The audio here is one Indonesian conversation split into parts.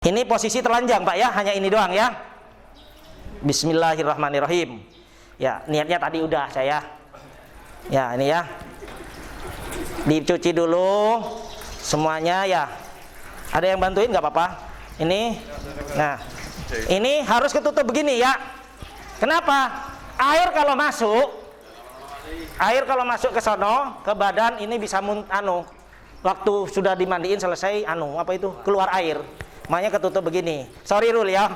Ini posisi telanjang Pak ya, hanya ini doang ya. Bismillahirrahmanirrahim. Ya, niatnya tadi udah saya. Ya, ini ya. Dicuci dulu semuanya ya. Ada yang bantuin nggak apa-apa? Ini. Nah, ini harus ketutup begini ya. Kenapa? Air kalau masuk ke sono, ke badan ini bisa waktu sudah dimandiin selesai keluar air. Makanya ketutup begini. Sorry Rul ya.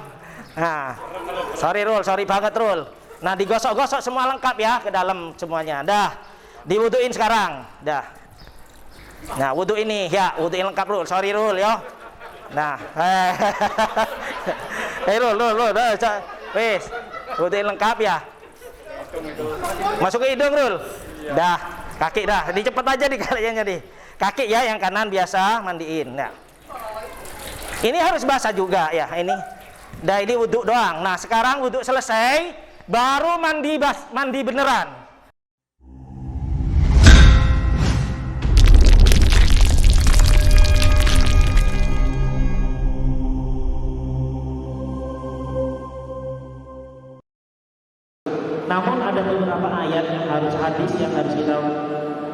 Nah, sorry banget Rul. Nah, digosok-gosok semua lengkap ya ke dalam semuanya. Dah. Diwuduin sekarang. Dah. Nah, wudu ini ya, wuduin lengkap Rul. Sorry Rul ya. Nah, Rul, wis. Wuduin lengkap ya. Masuk ke hidung Rul. Dah, kaki dah. Dicepet aja nih kalian jadi. Kaki ya yang kanan biasa mandiin. Nah. Ini harus basah juga ya ini. Dah ini wudhu doang. Nah sekarang wudhu selesai, baru mandi beneran. Namun ada beberapa ayat yang harus hadis yang harus kita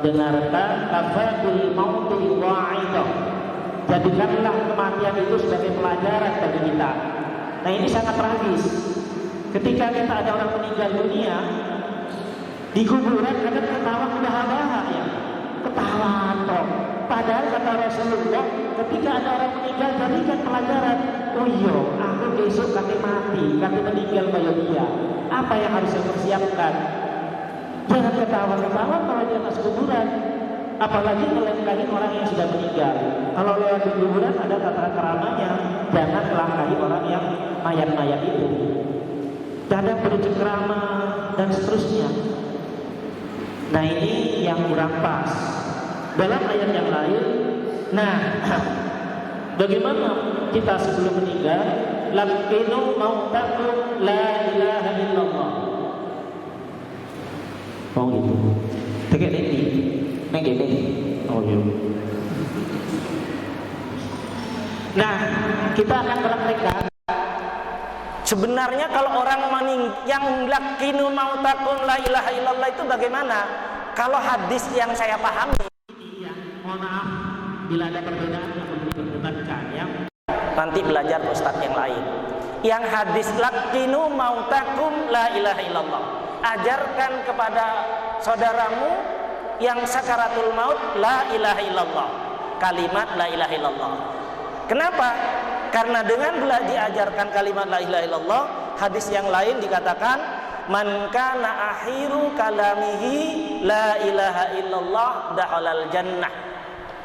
dengarkan. Kafadul mauti wa'idah. Jadikanlah kematian itu sebagai pelajaran bagi kita. Nah ini sangat tragis. Ketika kita ada orang meninggal dunia di kuburan, kadang ketawa kebahak-bahak ya. Ketawa toh. Padahal kata Rasulullah, ketika ada orang meninggal jadikan pelajaran. Oh iya, aku besok kate mati, kate meninggal kaya dia. Apa yang harus saya persiapkan? Jangan ketawa-ketawa kalau di atas kuburan. Apalagi melangkahi orang yang sudah meninggal. Kalau lewat di kuburan ada tata keramanya, jangan melangkahi orang yang mayat-mayat itu. Kadang bercekrama dan seterusnya. Nah ini yang kurang pas. Dalam ayat yang lain, nah bagaimana kita sebelum meninggal? Lakinu mautakum la ilaha illallah. Oh gitu. Tegak ini. Oh iya. Nah, kita akan praktekkan. Sebenarnya kalau orang yang lakinu mautakum la ilaha illallah itu bagaimana? Kalau hadis yang saya pahami, mohon maaf bila ada perbedaan yang perlu diperdebatkan ya. Nanti belajar ustadz yang lain. Yang hadis lakinu mautakum la ilaha illallah. Ajarkan kepada saudaramu yang sakaratul maut la ilaha illallah, kalimat la ilaha illallah. Kenapa? Karena dengan diajarkan kalimat la ilaha illallah, hadis yang lain dikatakan man kana akhiru kalamihi la ilaha illallah dakhalal jannah.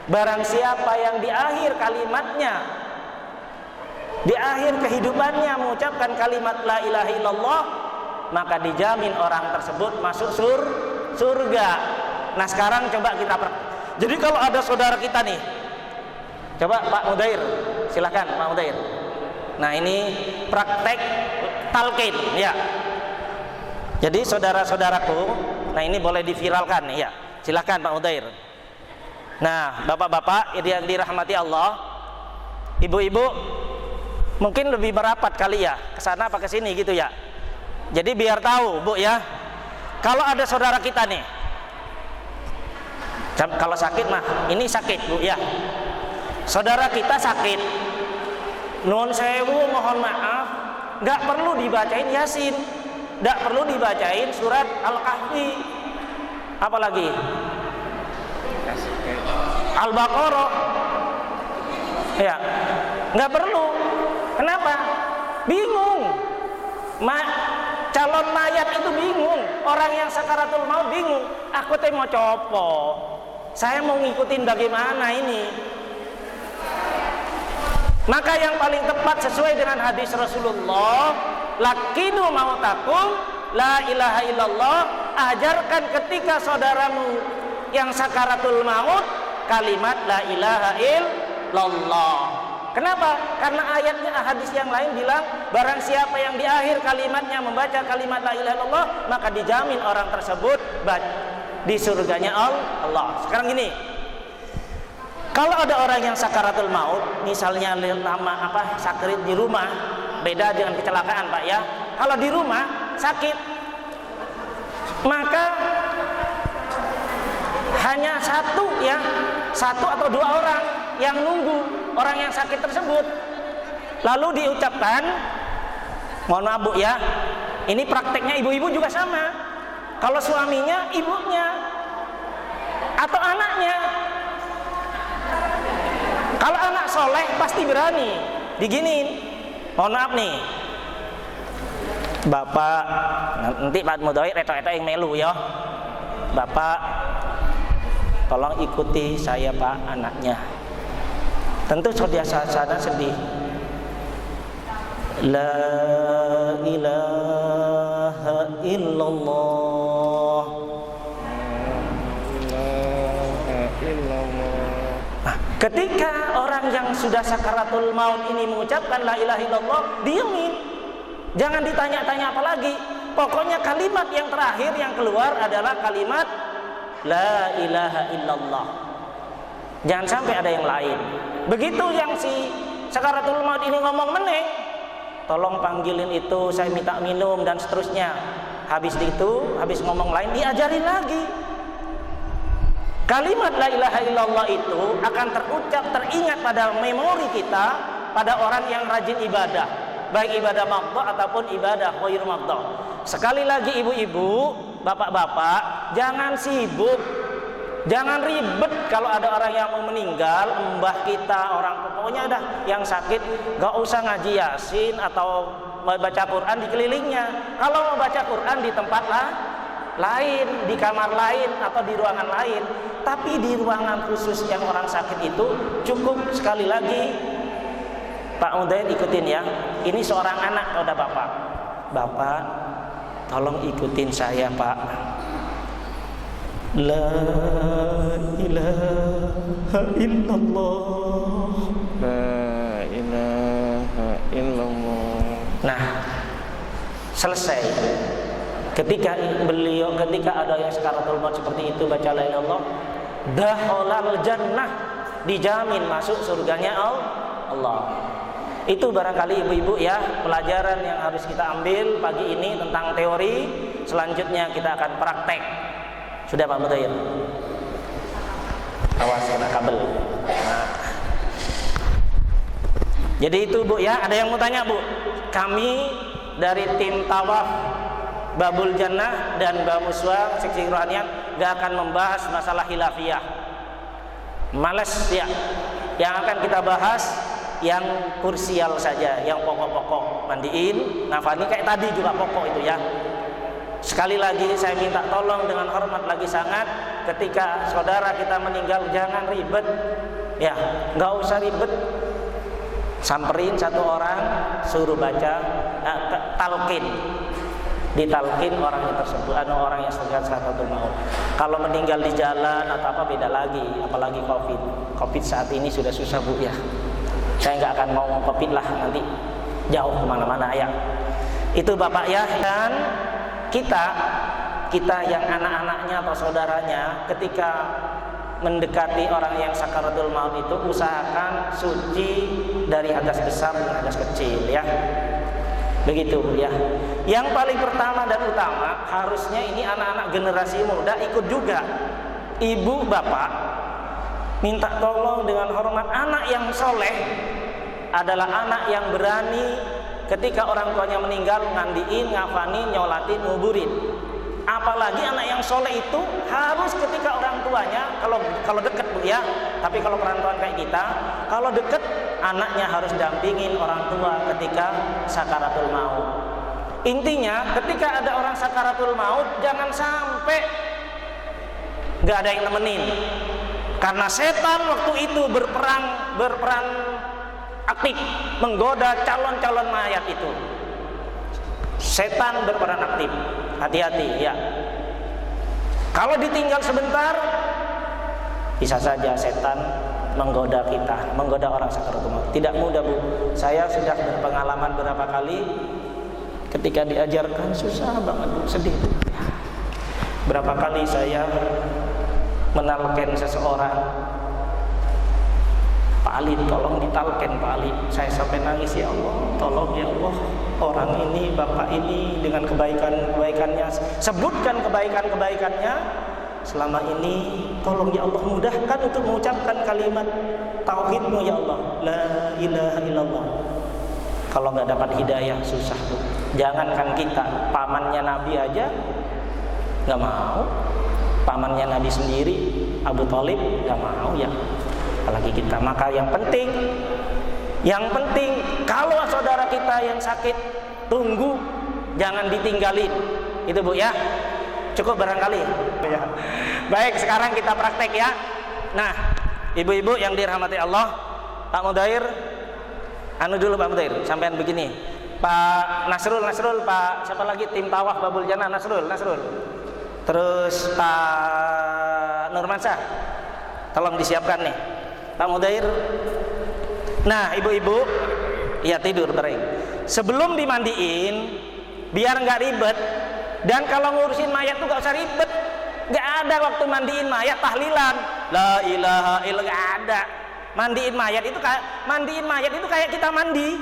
Barang siapa yang di akhir kalimatnya, di akhir kehidupannya mengucapkan kalimat la ilaha illallah, maka dijamin orang tersebut masuk surga. Nah sekarang coba kita jadi kalau ada saudara kita nih, coba Pak Mudair, silahkan Pak Mudair. Nah ini praktek talqin ya. Jadi saudara-saudaraku, nah ini boleh diviralkan nih ya. Silahkan Pak Mudair. Nah bapak-bapak yang dirahmati Allah, ibu-ibu mungkin lebih merapat kali ya, ke sana apa ke sini gitu ya. Jadi biar tahu Bu ya, kalau ada saudara kita nih, kalau sakit mah, ini sakit Bu ya. Saudara kita sakit, nuwun sewu mohon maaf, nggak perlu dibacain Yasin, nggak perlu dibacain surat Al-Kahfi, apalagi Al-Baqarah, ya, nggak perlu. Kenapa? Bingung. Calon mayat itu bingung, orang yang sakaratul maut bingung. Aku teh mau copo. Saya mau ngikutin bagaimana ini. Maka yang paling tepat sesuai dengan hadis Rasulullah, lakinu mautakum la ilaha illallah. Ajarkan ketika saudaramu yang sakaratul maut kalimat la ilaha illallah. Kenapa? Karena ayatnya hadis yang lain bilang barang siapa yang di akhir kalimatnya membaca kalimat la ilaha illallah, maka dijamin orang tersebut di surganya Allah. Sekarang gini, Kalau ada orang yang sakaratul maut, misalnya lama sakit di rumah, beda dengan kecelakaan Pak ya. Kalau di rumah sakit, maka hanya satu atau dua orang yang nunggu orang yang sakit tersebut. Lalu diucapkan, mohon maaf Bu ya, ini prakteknya ibu-ibu juga sama. Kalau suaminya, ibunya, atau anaknya. Kalau anak soleh pasti berani diginiin. Mohon maaf nih, Bapak, nanti Pak Mudoi reto-reto yang melu ya. Bapak, tolong ikuti saya Pak, anaknya. Tentu saudara sedih. La ilaha illallah. Nah, ketika orang yang sudah sakaratul maut ini mengucapkan la ilaha illallah, diemin. Jangan ditanya-tanya apa lagi. Pokoknya kalimat yang terakhir yang keluar adalah kalimat la ilaha illallah. Jangan sampai ada yang lain. Begitu yang si sakaratul maut ini ngomong meneng, tolong panggilin itu, saya minta minum dan seterusnya. Habis itu, habis ngomong lain, diajarin lagi. Kalimat la ilaha illallah itu akan terucap, teringat pada memori kita, pada orang yang rajin ibadah, baik ibadah maqdha ataupun ibadah ghair maqdha. Sekali lagi ibu-ibu, bapak-bapak, jangan sibuk, jangan ribet kalau ada orang yang mau meninggal, mbah kita, orang pokoknya dah yang sakit, gak usah ngaji Yasin atau baca Quran di kelilingnya. Kalau mau baca Quran di tempat lain, di kamar lain atau di ruangan lain. Tapi di ruangan khusus yang orang sakit itu cukup sekali lagi, Pak Udaid ikutin ya. Ini seorang anak kepada bapak. Bapak, tolong ikutin saya Pak. La ilaha illallah. La ilaha illallah. Nah, selesai. Ketika ada yang sakaratul maut seperti itu baca la ilaha illallah, dakhalal jannah, dijamin masuk surganya Allah. Itu barangkali ibu-ibu ya, pelajaran yang harus kita ambil pagi ini tentang teori. Selanjutnya kita akan praktek. Sudah Pak Mutair? Awas kena kabel. Nah. Jadi itu Bu ya, ada yang mau tanya Bu? Kami dari tim Tawaf Babul Jannah dan Bamuswa Seksi Rohaniat gak akan membahas masalah khilafiyah. Males ya. Yang akan kita bahas yang kursial saja, yang pokok-pokok. Mandiin, ngafani kayak tadi juga pokok itu ya. Sekali lagi saya minta tolong dengan hormat lagi sangat, ketika saudara kita meninggal jangan ribet ya, nggak usah ribet. Samperin satu orang, suruh baca talqin, ditalqin orangnya tersebut, orang yang sedang sakaratul maut. Kalau meninggal di jalan atau apa beda lagi, apalagi covid saat ini sudah susah Bu ya. Saya nggak akan mau covid lah, nanti jauh kemana-mana ya. Itu Bapak ya. Dan kita yang anak-anaknya atau saudaranya ketika mendekati orang yang sakaratul maut itu usahakan suci dari hadas besar dan hadas kecil ya. Begitu ya. Yang paling pertama dan utama harusnya ini anak-anak generasi muda ikut juga. Ibu bapak minta tolong dengan hormat, anak yang soleh adalah anak yang berani ketika orang tuanya meninggal ngandiin, ngafanin, nyolatin, nguburin. Apalagi anak yang soleh itu harus ketika orang tuanya, kalau deket Bu ya, tapi kalau perantauan kayak kita, kalau deket anaknya harus dampingin orang tua ketika sakaratul maut. Intinya ketika ada orang sakaratul maut jangan sampai nggak ada yang nemenin, karena setan waktu itu berperan aktif menggoda calon-calon mayat itu. Setan berperan aktif, hati-hati ya. Kalau ditinggal sebentar bisa saja setan menggoda kita, menggoda orang sakaratul maut. Tidak mudah Bu, saya sudah berpengalaman berapa kali ketika diajarkan susah banget Bu, sedih Bu. Berapa kali saya menalken seseorang Ali tolong ditalken Pak Ali, saya sampai nangis, ya Allah tolong ya Allah, orang ini bapak ini dengan kebaikannya, sebutkan kebaikannya selama ini, tolong ya Allah mudahkan untuk mengucapkan kalimat tauhidmu ya Allah, la ilaha illallah. Kalau nggak dapat hidayah susah tuh. Jangankan kita, pamannya Nabi aja nggak mau, pamannya Nabi sendiri Abu Thalib nggak mau ya, apalagi kita. Maka yang penting kalau saudara kita yang sakit, tunggu, jangan ditinggalin. Itu Bu ya, cukup barangkali ya. Baik, sekarang kita praktek ya. Nah, ibu-ibu yang dirahmati Allah, Pak Mudair, dulu Pak Mudair, sampean begini, Pak Nasrul, Pak siapa lagi, tim Tawaf Babul Jannah, Nasrul, terus Pak Nurmansyah, tolong disiapkan nih, Pak Mudair. Nah, ibu-ibu, ya tidur bareng. Sebelum dimandiin, biar nggak ribet. Dan kalau ngurusin mayat tuh nggak usah ribet. Nggak ada waktu mandiin mayat tahlilan, la ilaha illallah, nggak ada. Mandiin mayat itu kayak kita mandi.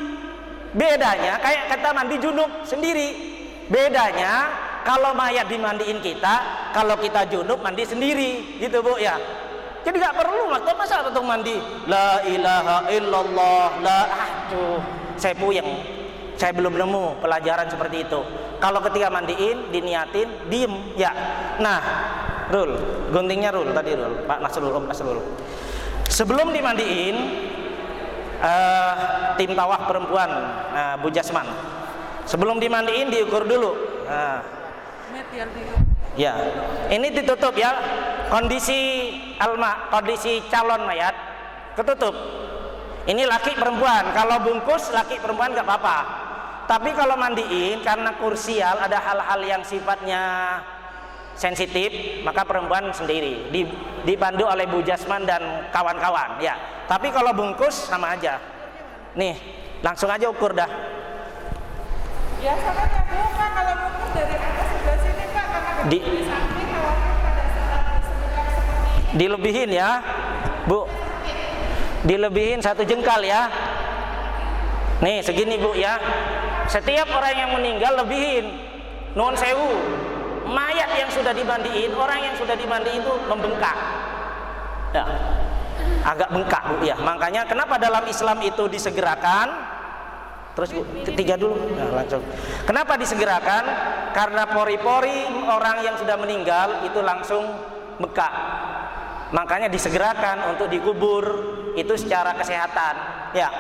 Bedanya kayak kita mandi junub sendiri. Bedanya kalau mayat dimandiin kita, kalau kita junub mandi sendiri, gitu Bu ya. Jadi nggak perlu masa untuk mandi la ilaha illallah, saya puyeng, saya belum nemu pelajaran seperti itu. Kalau ketika mandiin diniatin diem ya. Nah, Rul, guntingnya Rul tadi, Rul, Pak Nasrul, Om Nasrul. Sebelum dimandiin, tim tawaf perempuan, Bu Jasman, sebelum dimandiin diukur dulu. Ya, ini ditutup ya. Kondisi calon mayat ketutup. Ini laki perempuan. Kalau bungkus laki perempuan nggak apa-apa. Tapi kalau mandiin karena kursial, ada hal-hal yang sifatnya sensitif, maka perempuan sendiri dipandu oleh Bu Jasman dan kawan-kawan ya. Tapi kalau bungkus sama aja. Nih, langsung aja ukur dah. Biasa kan ya Bu, Pak, kalau bungkus dari atas sebelah sini Pak, karena di samping khawatir pada saat sebentar seperti ini. Dilebihin ya, Bu. Dilebihin 1 jengkal ya. Nih, segini Bu ya. Setiap orang yang meninggal lebihin. Nuwun sewu. Mayat yang sudah dimandiin, orang yang sudah dimandiin itu membengkak. Ya. Agak bengkak Bu ya. Makanya kenapa dalam Islam itu disegerakan? Terus Bu, ketiga dulu. Nah, langsung. Kenapa disegerakan? Karena pori-pori orang yang sudah meninggal itu langsung bengkak. Makanya disegerakan untuk dikubur. Itu secara kesehatan. Ya.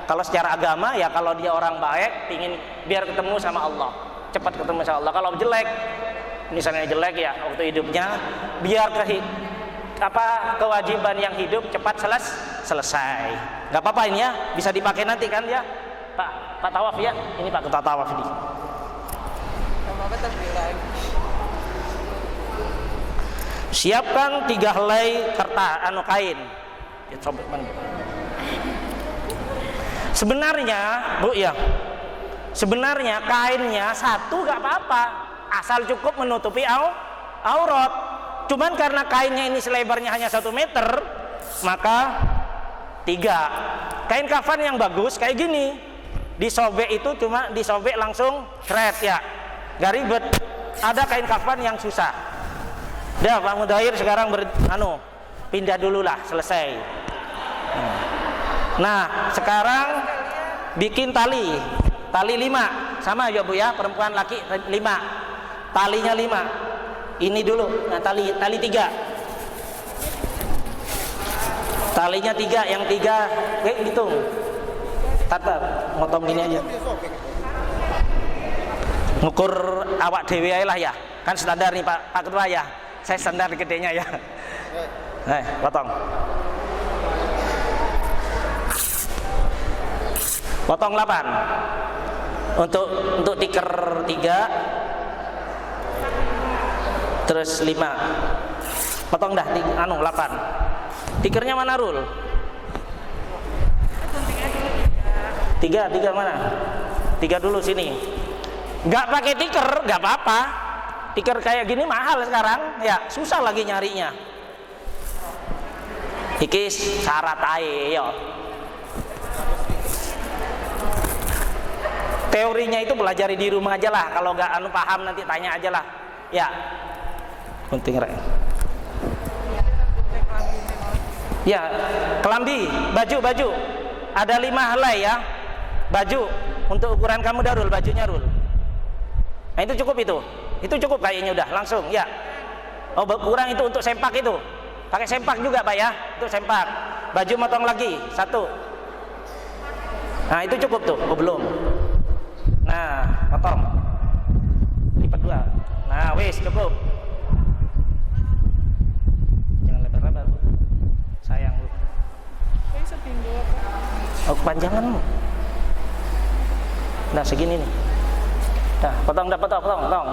Kalau secara agama ya, kalau dia orang baik, pingin biar ketemu sama Allah, cepat ketemu sama Allah. Kalau jelek, misalnya jelek ya waktu hidupnya, biar kewajiban yang hidup cepat selesai. Gak apa-apa ini ya, bisa dipakai nanti kan ya, Pak Tawaf ya. Ini Pak Ketua Tawaf ini. Siapkan 3 helai kain. Ya, sobek mana? Sebenarnya Bu ya, sebenarnya kainnya 1 gak apa-apa, asal cukup menutupi aurat. Cuman karena kainnya ini selebarnya hanya 1 meter, maka 3. Kain kafan yang bagus kayak gini, disobek itu cuma disobek langsung shred ya, gak ribet. Ada kain kafan yang susah. Dah Pak Mudair sekarang pindah dulu lah, selesai. Nah, sekarang bikin tali 5, sama ya Bu ya, perempuan laki 5, talinya 5. Ini dulu, nah tali 3, talinya 3, yang 3 hitung, tata ngotong gini aja, ngukur awak dewe lah ya, kan standar nih Pak Ketua ya, saya standar gedenya ya. Potong 8 untuk tiker 3, terus 5, potong dah 8. Tikernya mana Rul? 3 mana? 3 dulu sini. Nggak pakai tiker nggak apa-apa. Tiker kayak gini mahal sekarang ya, susah lagi nyarinya. Iki syarat ae yo. Teorinya itu pelajari di rumah aja lah. Kalau nggak paham nanti tanya aja lah. Ya. Gunting rek. Ya, kelambi, baju. Ada 5 helai ya. Baju untuk ukuran kamu Darul, bajunya Rul. Nah, itu cukup itu. Itu cukup kayaknya udah langsung ya. Oh, kurang itu untuk sempak itu. Pakai sempak juga, Pak ya. Untuk sempak. Baju motong lagi 1. Nah, itu cukup tuh. Oh, belum. Nah, potong. Lipat 2. Nah, wis cukup. Jangan lebar-lebar. Sayang lu. Oh, kepanjangan. Nah, segini nih. Nah, potong.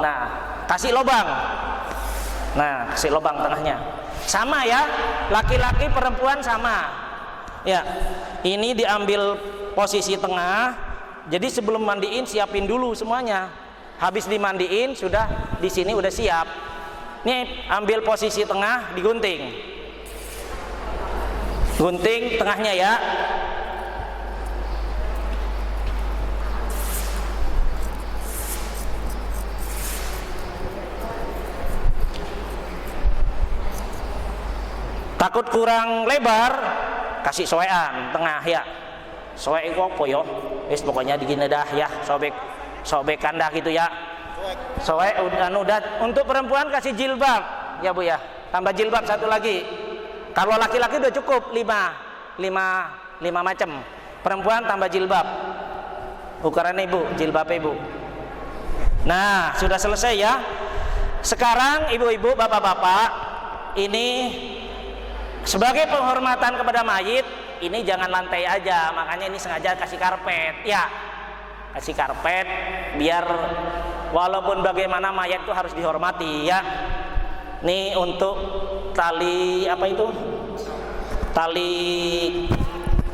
Nah, kasih lubang. Nah, kasih lubang tengahnya. Sama ya, laki-laki perempuan sama. Ya, ini diambil posisi tengah. Jadi sebelum mandiin siapin dulu semuanya. Habis dimandiin sudah di sini udah siap. Nih, ambil posisi tengah, digunting. Gunting tengahnya ya. Takut kurang lebar, kasih soekan tengah ya. Soek itu apa yo? Wis pokoknya digini dah ya, sobekan dah gitu ya. Soek udah. Untuk perempuan kasih jilbab ya Bu ya. Tambah jilbab 1 lagi. Kalau laki-laki udah cukup 5 macam. Perempuan tambah jilbab. Ukuran Ibu, jilbab Ibu. Nah, sudah selesai ya. Sekarang ibu-ibu, bapak-bapak, ini sebagai penghormatan kepada mayit, ini jangan lantai aja, makanya ini sengaja kasih karpet ya. Kasih karpet biar walaupun bagaimana mayat itu harus dihormati ya. Nih untuk tali apa itu? Tali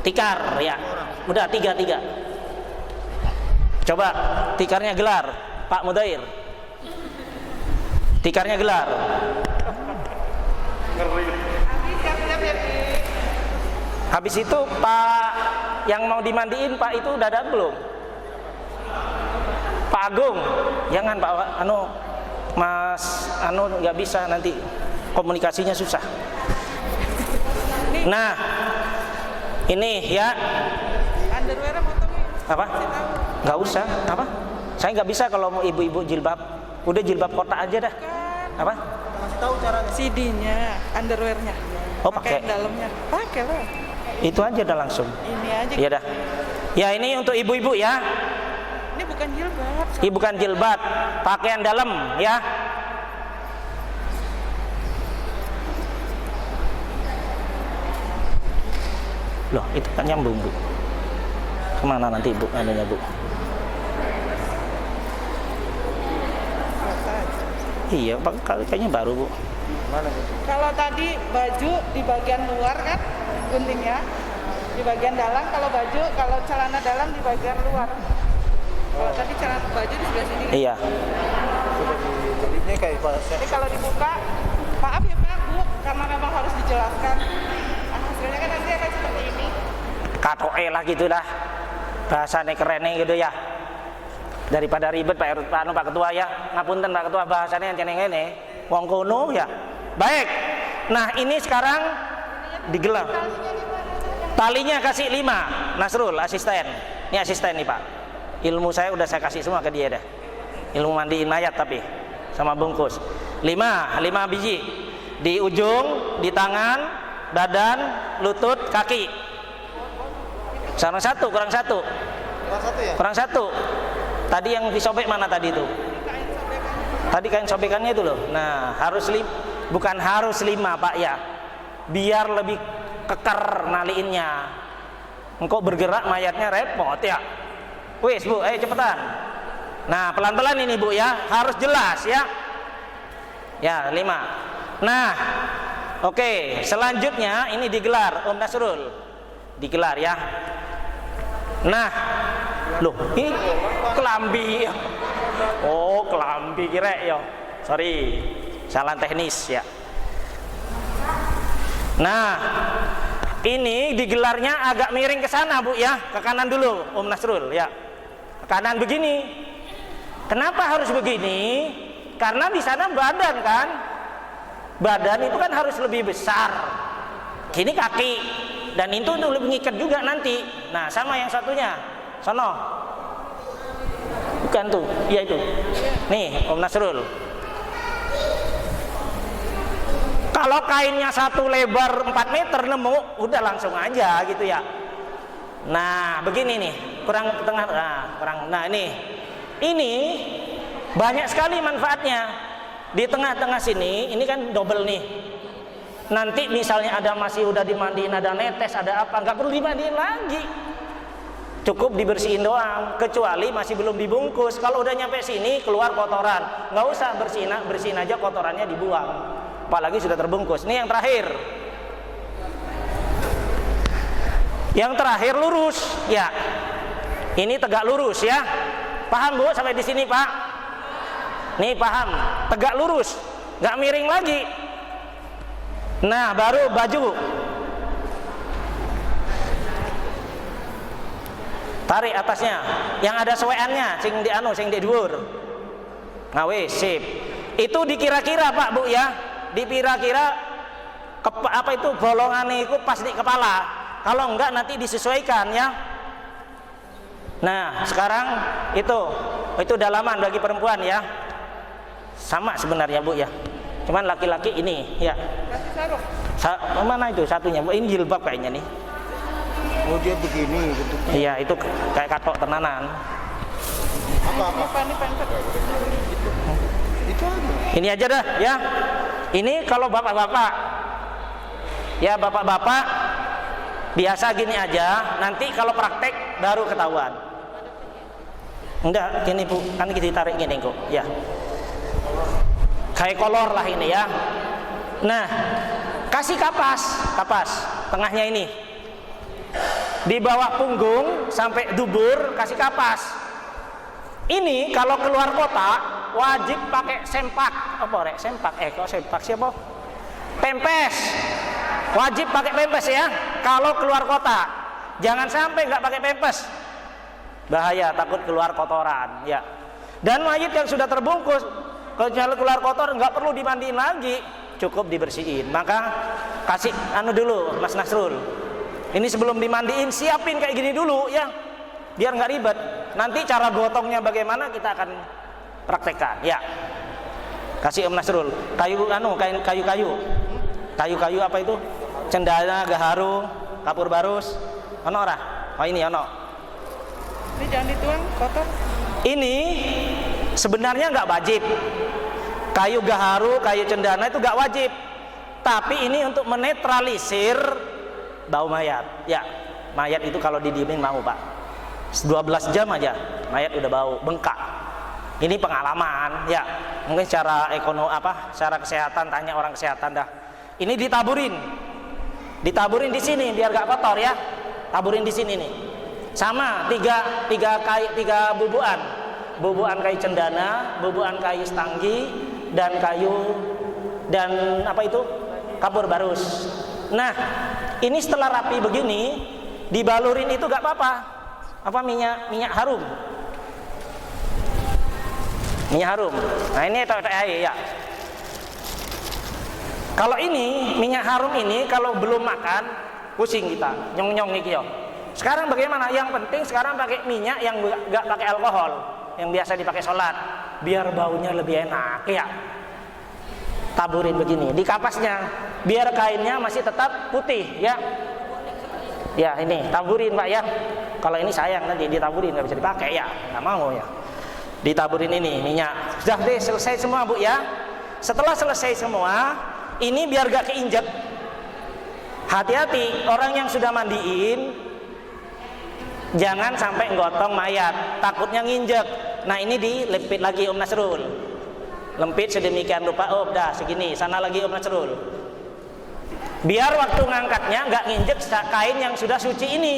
tikar ya. Udah 3. Coba tikarnya gelar, Pak Mudair. Tikarnya gelar. Habis itu Pak yang mau dimandiin, Pak itu udah datang belum? Pak Agung, jangan Pak Mas nggak bisa, nanti komunikasinya susah. Nah, ini ya. Underwear potongnya. Apa? Nggak usah. Apa? Saya nggak bisa kalau mau ibu-ibu jilbab. Udah jilbab kotak aja dah. Apa? Kasih tahu caranya. CD-nya, underwear-nya. Oh, pakai. Dalamnya. Pakai lah. Itu aja dah langsung. Ini aja. Iya dah. Ya, ini untuk ibu-ibu ya. Ini bukan jilbab. Ini bukan jilbab, pakaian dalam ya. Loh, itu kan nyambung Bu. Kemana nanti Bu anunya Bu? Iya, kayaknya baru Bu. Mana Bu? Kalau tadi baju di bagian luar kan guntingnya, di bagian dalam. Kalau baju, kalau celana dalam di bagian luar. Kalau tadi celana baju di sebelah sini. Iya. Ini kayak Jadi kalau dibuka, maaf ya Pak Bu, karena memang harus dijelaskan. Hasilnya kan nanti akan seperti ini. Katoe lah gitu dah. Bahasanya keren gitu ya. Daripada ribet Pak Ketua ya. Ngapunten Pak Ketua, bahasanya yang ceneng ini. Wong kono ya. Baik. Nah, ini sekarang digelar. Talinya kasih 5. Nasrul, asisten. Ini asisten nih Pak. Ilmu saya udah saya kasih semua ke dia dah. Ilmu mandiin mayat tapi sama bungkus. 5 biji. Di ujung, di tangan, badan, lutut, kaki. Sama 1, kurang 1. Kurang 1. Tadi yang disobek mana tadi itu? Tadi kain sobekannya itu loh. Nah, bukan harus 5 Pak ya. Biar lebih keker naliinnya. Engkau bergerak mayatnya repot ya. Wis Bu, ayo cepetan. Nah, pelan-pelan ini Bu ya, harus jelas ya. Ya, 5. Nah, oke, selanjutnya ini digelar Om Nasrul. Digelar ya. Nah, loh, ini kelambi. Oh, kelambi kira ya. Sorry, salah teknis ya. Nah, ini digelarnya agak miring ke sana Bu ya, ke kanan dulu Om Nasrul ya. kanan begini. Kenapa harus begini? Karena di sana badan kan, badan itu kan harus lebih besar. Kini kaki, dan itu untuk lebih mengikat juga nanti. Nah, sama yang satunya, sono. Bukan tuh, iya itu. Nih, Om Nasrul. Kalau kainnya satu lebar 4 meter nemu, udah langsung aja gitu ya. Nah, begini nih, kurang ke tengah, nah ini banyak sekali manfaatnya. Di tengah-tengah sini, ini kan double nih. Nanti misalnya ada masih udah dimandiin, ada netes, ada apa, nggak perlu dimandiin lagi. Cukup dibersihin doang, kecuali masih belum dibungkus. Kalau udah nyampe sini keluar kotoran, nggak usah bersihin aja, kotorannya dibuang. Apalagi sudah terbungkus. Ini yang terakhir. Yang terakhir lurus, ya. Ini tegak lurus ya. Paham Bu sampai di sini Pak? Nih paham, tegak lurus, nggak miring lagi. Nah baru baju. Tarik atasnya, yang ada seweannya, sing di dhuwur. Nah wis sip. Itu dikira-kira Pak Bu ya, dikira-kira apa itu bolongannya itu pas di kepala. Kalau enggak nanti disesuaikan ya. Nah sekarang itu dalaman bagi perempuan ya. Sama sebenarnya Bu ya. Cuman laki-laki ini ya. Kasih sarung. Mana itu satunya Bu? Ini jilbab kayaknya nih. Oh dia begini bentuknya. Iya itu kayak katok tenanan. Apa? Ini pempek. Itu aja. Ini aja dah ya. Ini kalau bapak-bapak, ya bapak-bapak biasa gini aja. Nanti kalau praktek baru ketahuan. Enggak, gini Bu, kan kita tarik gini kok. Ya. Kayak kolor lah ini ya. Nah, kasih kapas tengahnya ini. Di bawah punggung sampai dubur kasih kapas. Ini kalau keluar kota wajib pakai sempak. Apa rek sempak? Kok sempak siapa? Pempes. Wajib pakai pempes ya. Kalau keluar kota, jangan sampai nggak pakai pempes. Bahaya, takut keluar kotoran. Ya. Dan mayit yang sudah terbungkus, kalau keluar kotor nggak perlu dimandiin lagi, cukup dibersihin. Maka kasih dulu Mas Nasrul. Ini sebelum dimandiin siapin kayak gini dulu ya, biar nggak ribet. Nanti cara gotongnya bagaimana kita akan praktekkan. Ya, kasih Om Nasrul. Kayu-kayu apa itu? Cendana, gaharu, kapur barus. Ono ora? Oh ini ono. Ini jangan dituang kotor. Ini sebenarnya nggak wajib. Kayu gaharu, kayu cendana itu nggak wajib. Tapi ini untuk menetralisir bau mayat. Ya, mayat itu kalau didiemin mau Pak. 12 jam aja mayat udah bau, bengkak. Ini pengalaman, ya. Mungkin secara secara kesehatan tanya orang kesehatan dah. Ini ditaburin di sini biar gak kotor ya. Taburin di sini nih. Sama tiga bubuan kayu cendana, bubuan kayu stanggi, dan kapur barus. Nah, ini setelah rapi begini, dibalurin itu gak apa-apa. Apa minyak harum. Minyak harum. Nah, ini ya. Kalau ini minyak harum ini kalau belum makan pusing kita, nyong-nyong nih yo. Sekarang bagaimana? Yang penting sekarang pakai minyak yang gak pakai alkohol, yang biasa dipakai sholat, biar baunya lebih enak ya. Taburin begini di kapasnya, biar kainnya masih tetap putih ya. Ya ini taburin Pak ya. Kalau ini sayang nanti ditaburin nggak bisa dipakai ya, nggak mau ya. Ditaburin ini minyak. Sudah deh selesai semua Bu ya. Setelah selesai semua, ini biar gak keinjek. Hati-hati orang yang sudah mandiin, jangan sampai gotong mayat, takutnya nginjek. Nah ini dilempit lagi Om Nasrul. Lempit sedemikian rupa, oh dah segini, sana lagi Om Nasrul. Biar waktu ngangkatnya nggak nginjek kain yang sudah suci ini.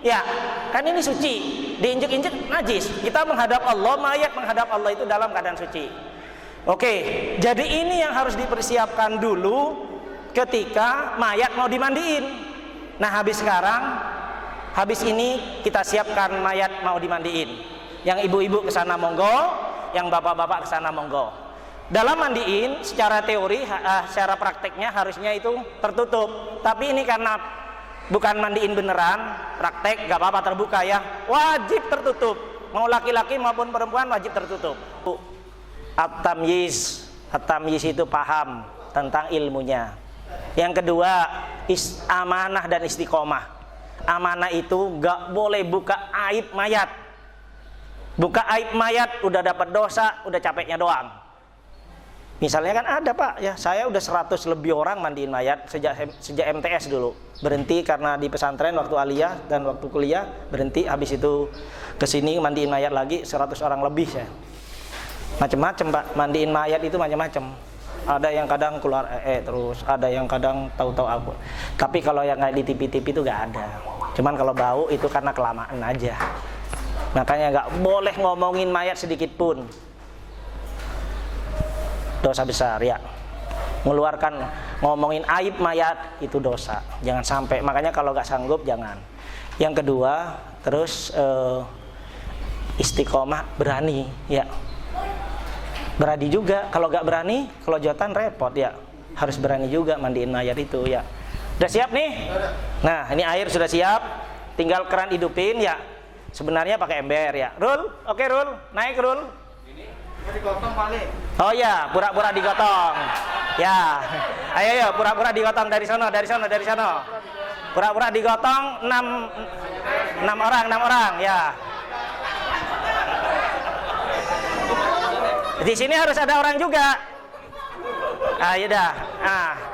Ya, kan ini suci, diinjek-injek najis. Kita menghadap Allah, mayat menghadap Allah itu dalam keadaan suci. Oke, jadi ini yang harus dipersiapkan dulu ketika mayat mau dimandiin. Nah habis sekarang habis ini kita siapkan mayat mau dimandiin. Yang ibu-ibu ke sana monggo, yang bapak-bapak ke sana monggo. Dalam mandiin secara teori, secara prakteknya harusnya itu tertutup. Tapi ini karena bukan mandiin beneran, praktek gak apa-apa terbuka ya. Wajib tertutup. Mau laki-laki maupun perempuan wajib tertutup. At-tamyiz. At-tamyiz itu paham tentang ilmunya. Yang kedua, amanah dan istiqomah. Amanah itu gak boleh buka aib mayat. Buka aib mayat udah dapat dosa, udah capeknya doang. Misalnya kan ada pak, ya saya udah 100 lebih orang mandiin mayat sejak MTS dulu. Berhenti karena di pesantren waktu aliyah dan waktu kuliah berhenti. Habis itu kesini mandiin mayat lagi 100 orang lebih saya. Macem-macem pak, mandiin mayat itu macam-macam. Ada yang kadang keluar terus, ada yang kadang tahu-tahu apa. Tapi kalau yang kayak di TV-TV itu gak ada. Cuman kalau bau itu karena kelamaan aja. Makanya gak boleh ngomongin mayat sedikit pun. Dosa besar ya. Ngomongin aib mayat itu dosa. Jangan sampai. Makanya kalau gak sanggup jangan. Yang kedua, terus istiqomah, berani ya. Berani juga. Kalau gak berani, kelojotan repot ya. Harus berani juga mandiin mayat itu ya. Udah siap nih? Nah, ini air sudah siap. Tinggal keran hidupin ya. Sebenarnya pakai ember ya. Rul, oke Rul, naik Rul. Digotong balik. Oh ya, pura-pura digotong. Ya. Ayo pura-pura digotong dari sono. Pura-pura digotong 6 orang ya. Di sini harus ada orang juga. Ayo dah.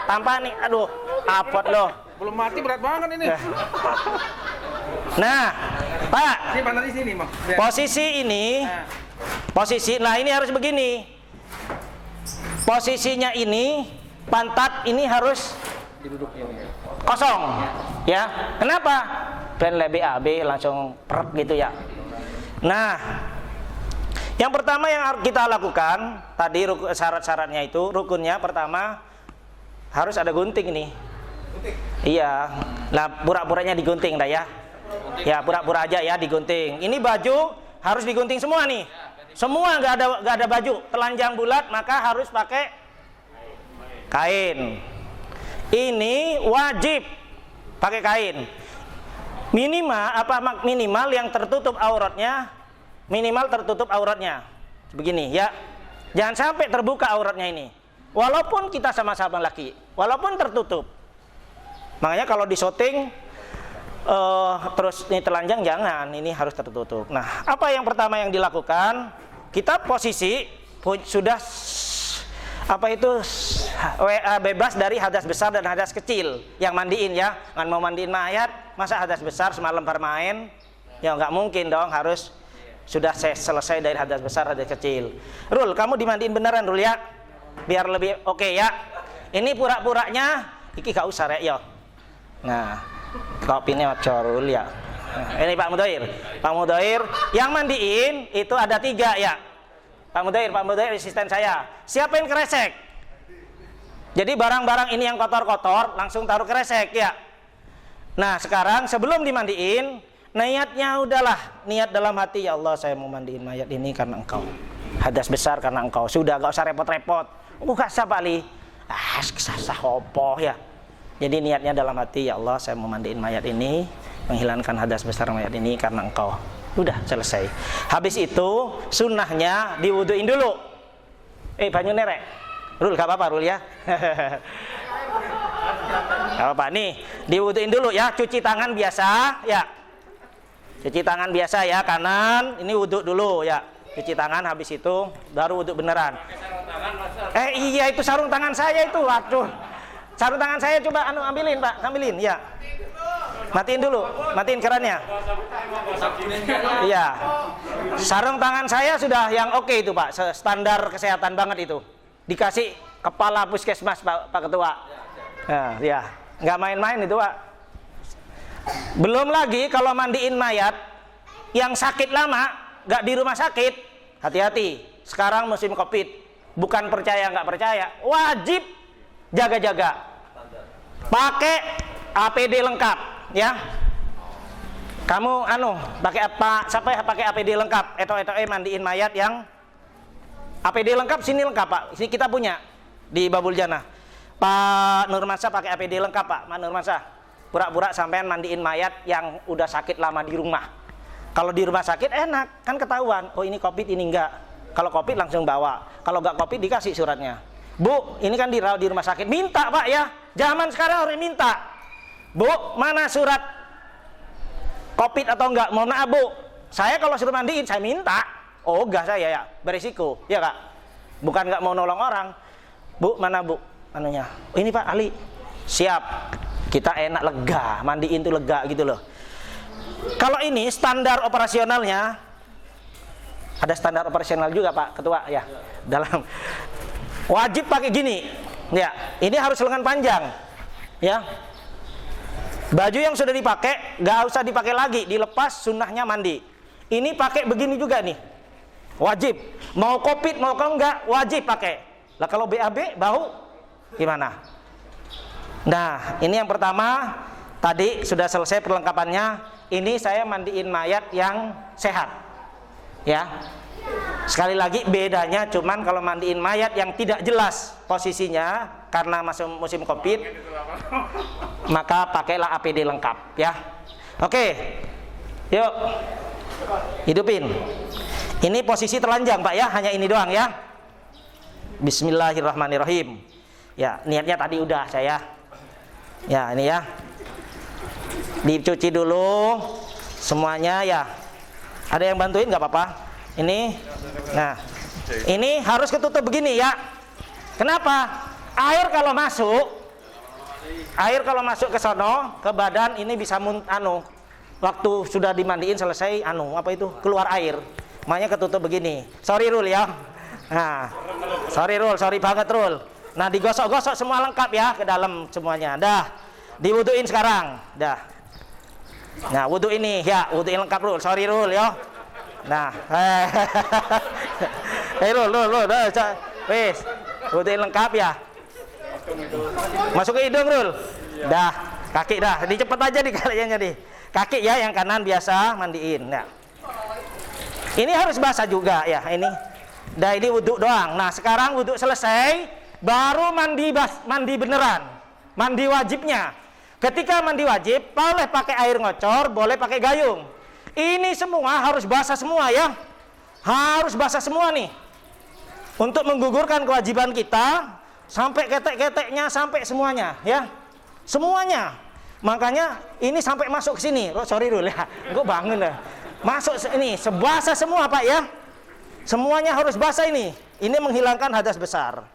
Tanpa nih, aduh, apot loh. Belum mati berat banget ini. Nah, Pak. Ini mana di sini, Bang? Posisi, nah ini harus begini. Posisinya ini, pantat ini harus kosong, ya. Kenapa? Ben lebih AB langsung perep gitu ya. Nah, yang pertama yang kita lakukan tadi syarat-syaratnya itu rukunnya pertama harus ada gunting nih. Iya. Nah, pura-puranya digunting dah ya. Ya pura-pura aja ya digunting. Ini baju harus digunting semua nih. Semua nggak ada baju telanjang bulat, maka harus pakai kain. Ini wajib pakai kain. Minimal yang tertutup auratnya, begini ya. Jangan sampai terbuka auratnya ini. Walaupun kita sama-sama laki, walaupun tertutup. Makanya kalau di syuting terus ini telanjang jangan, ini harus tertutup. Nah, apa yang pertama yang dilakukan? Kita posisi sudah bebas dari hadas besar dan hadas kecil. Yang mandiin ya, kan mau mandiin mayat, masa hadas besar semalam bermain? Ya nggak mungkin dong, harus sudah selesai dari hadas besar, hadas kecil. Rul, kamu dimandiin beneran Rul ya, biar lebih oke ya. Ini pura-puranya, iki gak usah rek yo. Nah, kopinya corul ya. Nah, ini Pak Mudoir yang mandiin itu ada 3 ya. Pak Mudoir asisten saya. Siapin kresek. Jadi barang-barang ini yang kotor-kotor langsung taruh kresek ya. Nah, sekarang sebelum dimandiin, niatnya udahlah, niat dalam hati, ya Allah saya mau mandiin mayat ini karena Engkau. Hadas besar karena Engkau. Sudah gak usah repot-repot. Gak sah Pak Ali. Sah opo ya. Jadi niatnya dalam hati, ya Allah saya mau mandiin mayat ini, menghilangkan hadas besar mayat ini karena Engkau. Udah selesai. Habis itu sunnahnya diwuduin dulu. Banyu nerek. Rul gak apa-apa Rul ya. Gak apa-apa nih, diwuduin dulu ya, cuci tangan biasa ya. Cuci tangan biasa ya, kanan, ini wudhu dulu ya. Cuci tangan, habis itu baru wudhu beneran. Iya itu sarung tangan saya itu, waduh. Sarung tangan saya coba ambilin Pak, ambilin ya. Matiin dulu, matiin kerannya. Iya. Sarung tangan saya sudah yang oke itu Pak, standar kesehatan banget itu. Dikasih kepala puskesmas Pak Ketua. Nah, ya, nggak main-main itu Pak. Belum lagi kalau mandiin mayat yang sakit lama, nggak di rumah sakit, hati-hati. Sekarang musim COVID, bukan percaya nggak percaya, wajib jaga-jaga. Pakai APD lengkap, ya. Kamu pakai apa? Siapa yang pakai APD lengkap? Mandiin mayat yang APD lengkap, sini lengkap Pak. Sini kita punya di Babul Jannah. Pak Nurmansyah pakai APD lengkap Pak. Pak Nurmansyah, pura-pura sampean mandiin mayat yang udah sakit lama di rumah. Kalau di rumah sakit enak, kan ketahuan. Oh ini COVID, ini enggak. Kalau COVID langsung bawa. Kalau enggak COVID dikasih suratnya. Bu, ini kan dirawat di rumah sakit. Minta Pak ya. Zaman sekarang harus minta. Bu, mana surat COVID atau enggak? Mohon maaf Bu, saya kalau suruh mandiin saya minta. Oh enggak saya ya, berisiko, ya Kak. Bukan enggak mau nolong orang. Bu, mana Bu? Anunya. Oh, ini Pak Ali. Siap. Kita enak lega, mandiin tuh lega gitu loh. Kalau ini standar operasionalnya, ada standar operasional juga Pak Ketua ya. Dalam wajib pakai gini. Ya, ini harus lengan panjang. Ya. Baju yang sudah dipakai nggak usah dipakai lagi, dilepas, sunnahnya mandi. Ini pakai begini juga nih. Wajib, mau COVID mau kalau enggak wajib pakai. Lah kalau BAB bau gimana? Nah, ini yang pertama tadi sudah selesai perlengkapannya. Ini saya mandiin mayat yang sehat. Ya. Sekali lagi bedanya cuman kalau mandiin mayat yang tidak jelas posisinya karena masih musim COVID, maka pakailah APD lengkap ya. Oke. Yuk. Hidupin. Ini posisi telanjang Pak ya, hanya ini doang ya. Bismillahirrahmanirrahim. Ya, niatnya tadi udah saya. Ya, ini ya. Dicuci dulu semuanya ya. Ada yang bantuin nggak apa-apa? Ini. Nah, ini harus ketutup begini ya. Kenapa? Air kalau masuk ke sono, ke badan ini bisa waktu sudah dimandiin selesai keluar air. Makanya ketutup begini. Sorry Rul ya. Nah, sorry banget Rul. Nah, digosok-gosok semua lengkap ya ke dalam semuanya. Dah. Diwuduin sekarang. Dah. Nah, wudu ini ya, wuduin lengkap Rul. Sorry Rul ya. Nah, Rul, wis, wuduin lengkap ya. Masuk ke hidung Rul. Dah, kaki dah. Dicepet aja nih kalian jadi. Kaki ya yang kanan biasa mandiin. Nah. Ini harus basah juga ya ini. Dah ini wudhu doang. Nah sekarang wudhu selesai, baru mandi beneran, mandi wajibnya. Ketika mandi wajib, boleh pakai air ngocor, boleh pakai gayung. Ini semua harus basah semua ya, harus basah semua nih. Untuk menggugurkan kewajiban kita sampai ketek-keteknya, sampai semuanya ya, semuanya. Makanya ini sampai masuk ke sini. Oh, sorry dulu ya, gue bangun dah. Masuk ini sebasah semua Pak ya. Semuanya harus basah ini. Ini menghilangkan hadas besar.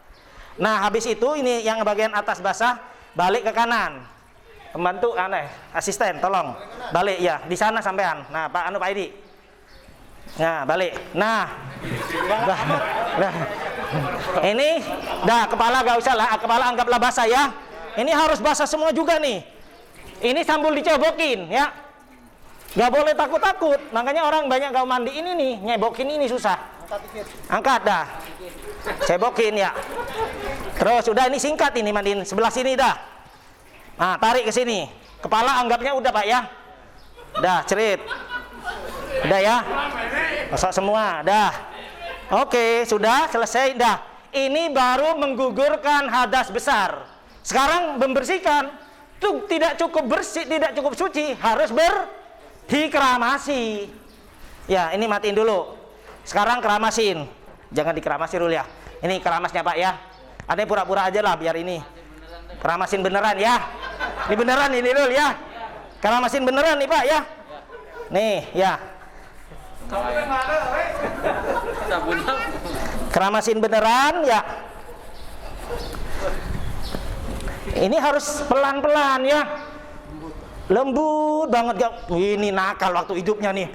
Nah, habis itu ini yang bagian atas basah, balik ke kanan. Pembantu asisten tolong balik ya, di sana sampean. Nah, Pak Pak Edi. Nah, balik. Nah. Ini dah kepala gak usah lah, kepala anggaplah basah ya. Ini harus basah semua juga nih. Ini sambil dicobokin ya. Gak boleh takut-takut. Makanya orang banyak gak mandi ini nih, nyebokin ini susah. Angkat dah. Cebokin ya. Terus udah ini singkat ini mandiin sebelah sini dah. Nah, tarik ke sini. Kepala anggapnya udah Pak ya. Dah, cerit. Udah ya. Masuk semua, dah. Oke, sudah selesai dah. Ini baru menggugurkan hadas besar. Sekarang membersihkan. Tuh tidak cukup bersih, tidak cukup suci, harus dikeramasi. Ya, ini matiin dulu. Sekarang keramasin. Jangan dikeramasi dulu ya. Ini keramasnya Pak ya. Ada yang pura-pura aja lah biar ini. Keramasin beneran ya. Ini beneran ini dulu ya. Keramasin beneran nih Pak ya. Nih ya. Keramasin beneran ya. Ini harus pelan-pelan ya. Lembut banget gak? Ini nakal waktu hidupnya nih.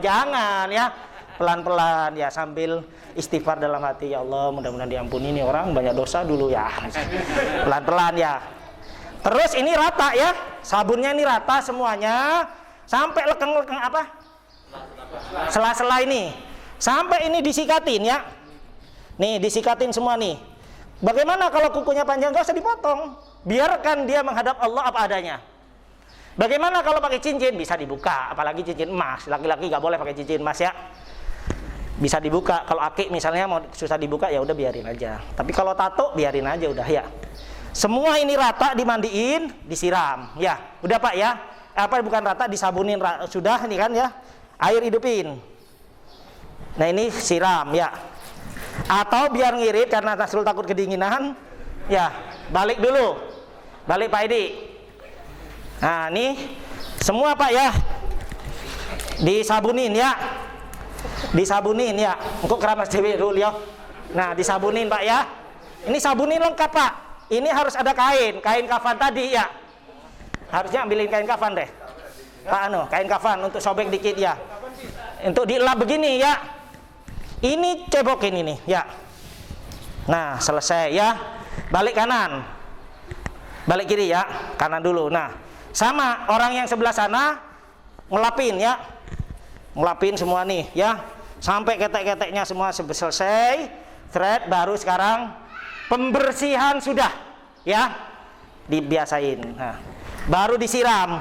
Jangan ya. Pelan-pelan ya sambil istighfar dalam hati, ya Allah mudah-mudahan diampuni nih orang banyak dosa dulu ya. Pelan-pelan ya. Terus ini rata ya. Sabunnya ini rata semuanya sampai lekeng-lekeng apa? Sela-sela ini. Sampai ini disikatin ya. Nih disikatin semua nih. Bagaimana kalau kukunya panjang? Gak usah dipotong. Biarkan dia menghadap Allah apa adanya. Bagaimana kalau pakai cincin? Bisa dibuka, apalagi cincin emas. Laki-laki nggak boleh pakai cincin emas ya. Bisa dibuka. Kalau akik misalnya mau susah dibuka, ya udah biarin aja. Tapi kalau tato biarin aja udah ya. Semua ini rata dimandiin, disiram. Ya, udah Pak ya. Apa bukan rata, disabunin sudah ini kan ya. Air hidupin. Nah ini siram ya. Atau biar ngirit karena Nasrul takut kedinginan, ya balik dulu. Balik Pak Edi. Nah ini semua Pak ya. Disabunin ya. Disabunin ya. Engkau keramas cewek dulu ya. Nah disabunin Pak ya. Ini sabunin lengkap Pak. Ini harus ada kain kafan tadi ya. Harusnya ambilin kain kafan deh. Pak kain kafan untuk sobek dikit ya. Untuk dielap begini ya. Ini cebokin ini ya. Nah selesai ya. Balik kanan. Balik kiri ya. Kanan dulu. Nah sama orang yang sebelah sana ngelapin ya. Ngelapin semua nih ya. Sampai ketek-keteknya semua selesai. Thread baru sekarang pembersihan sudah ya. Dibiasain. Nah, baru disiram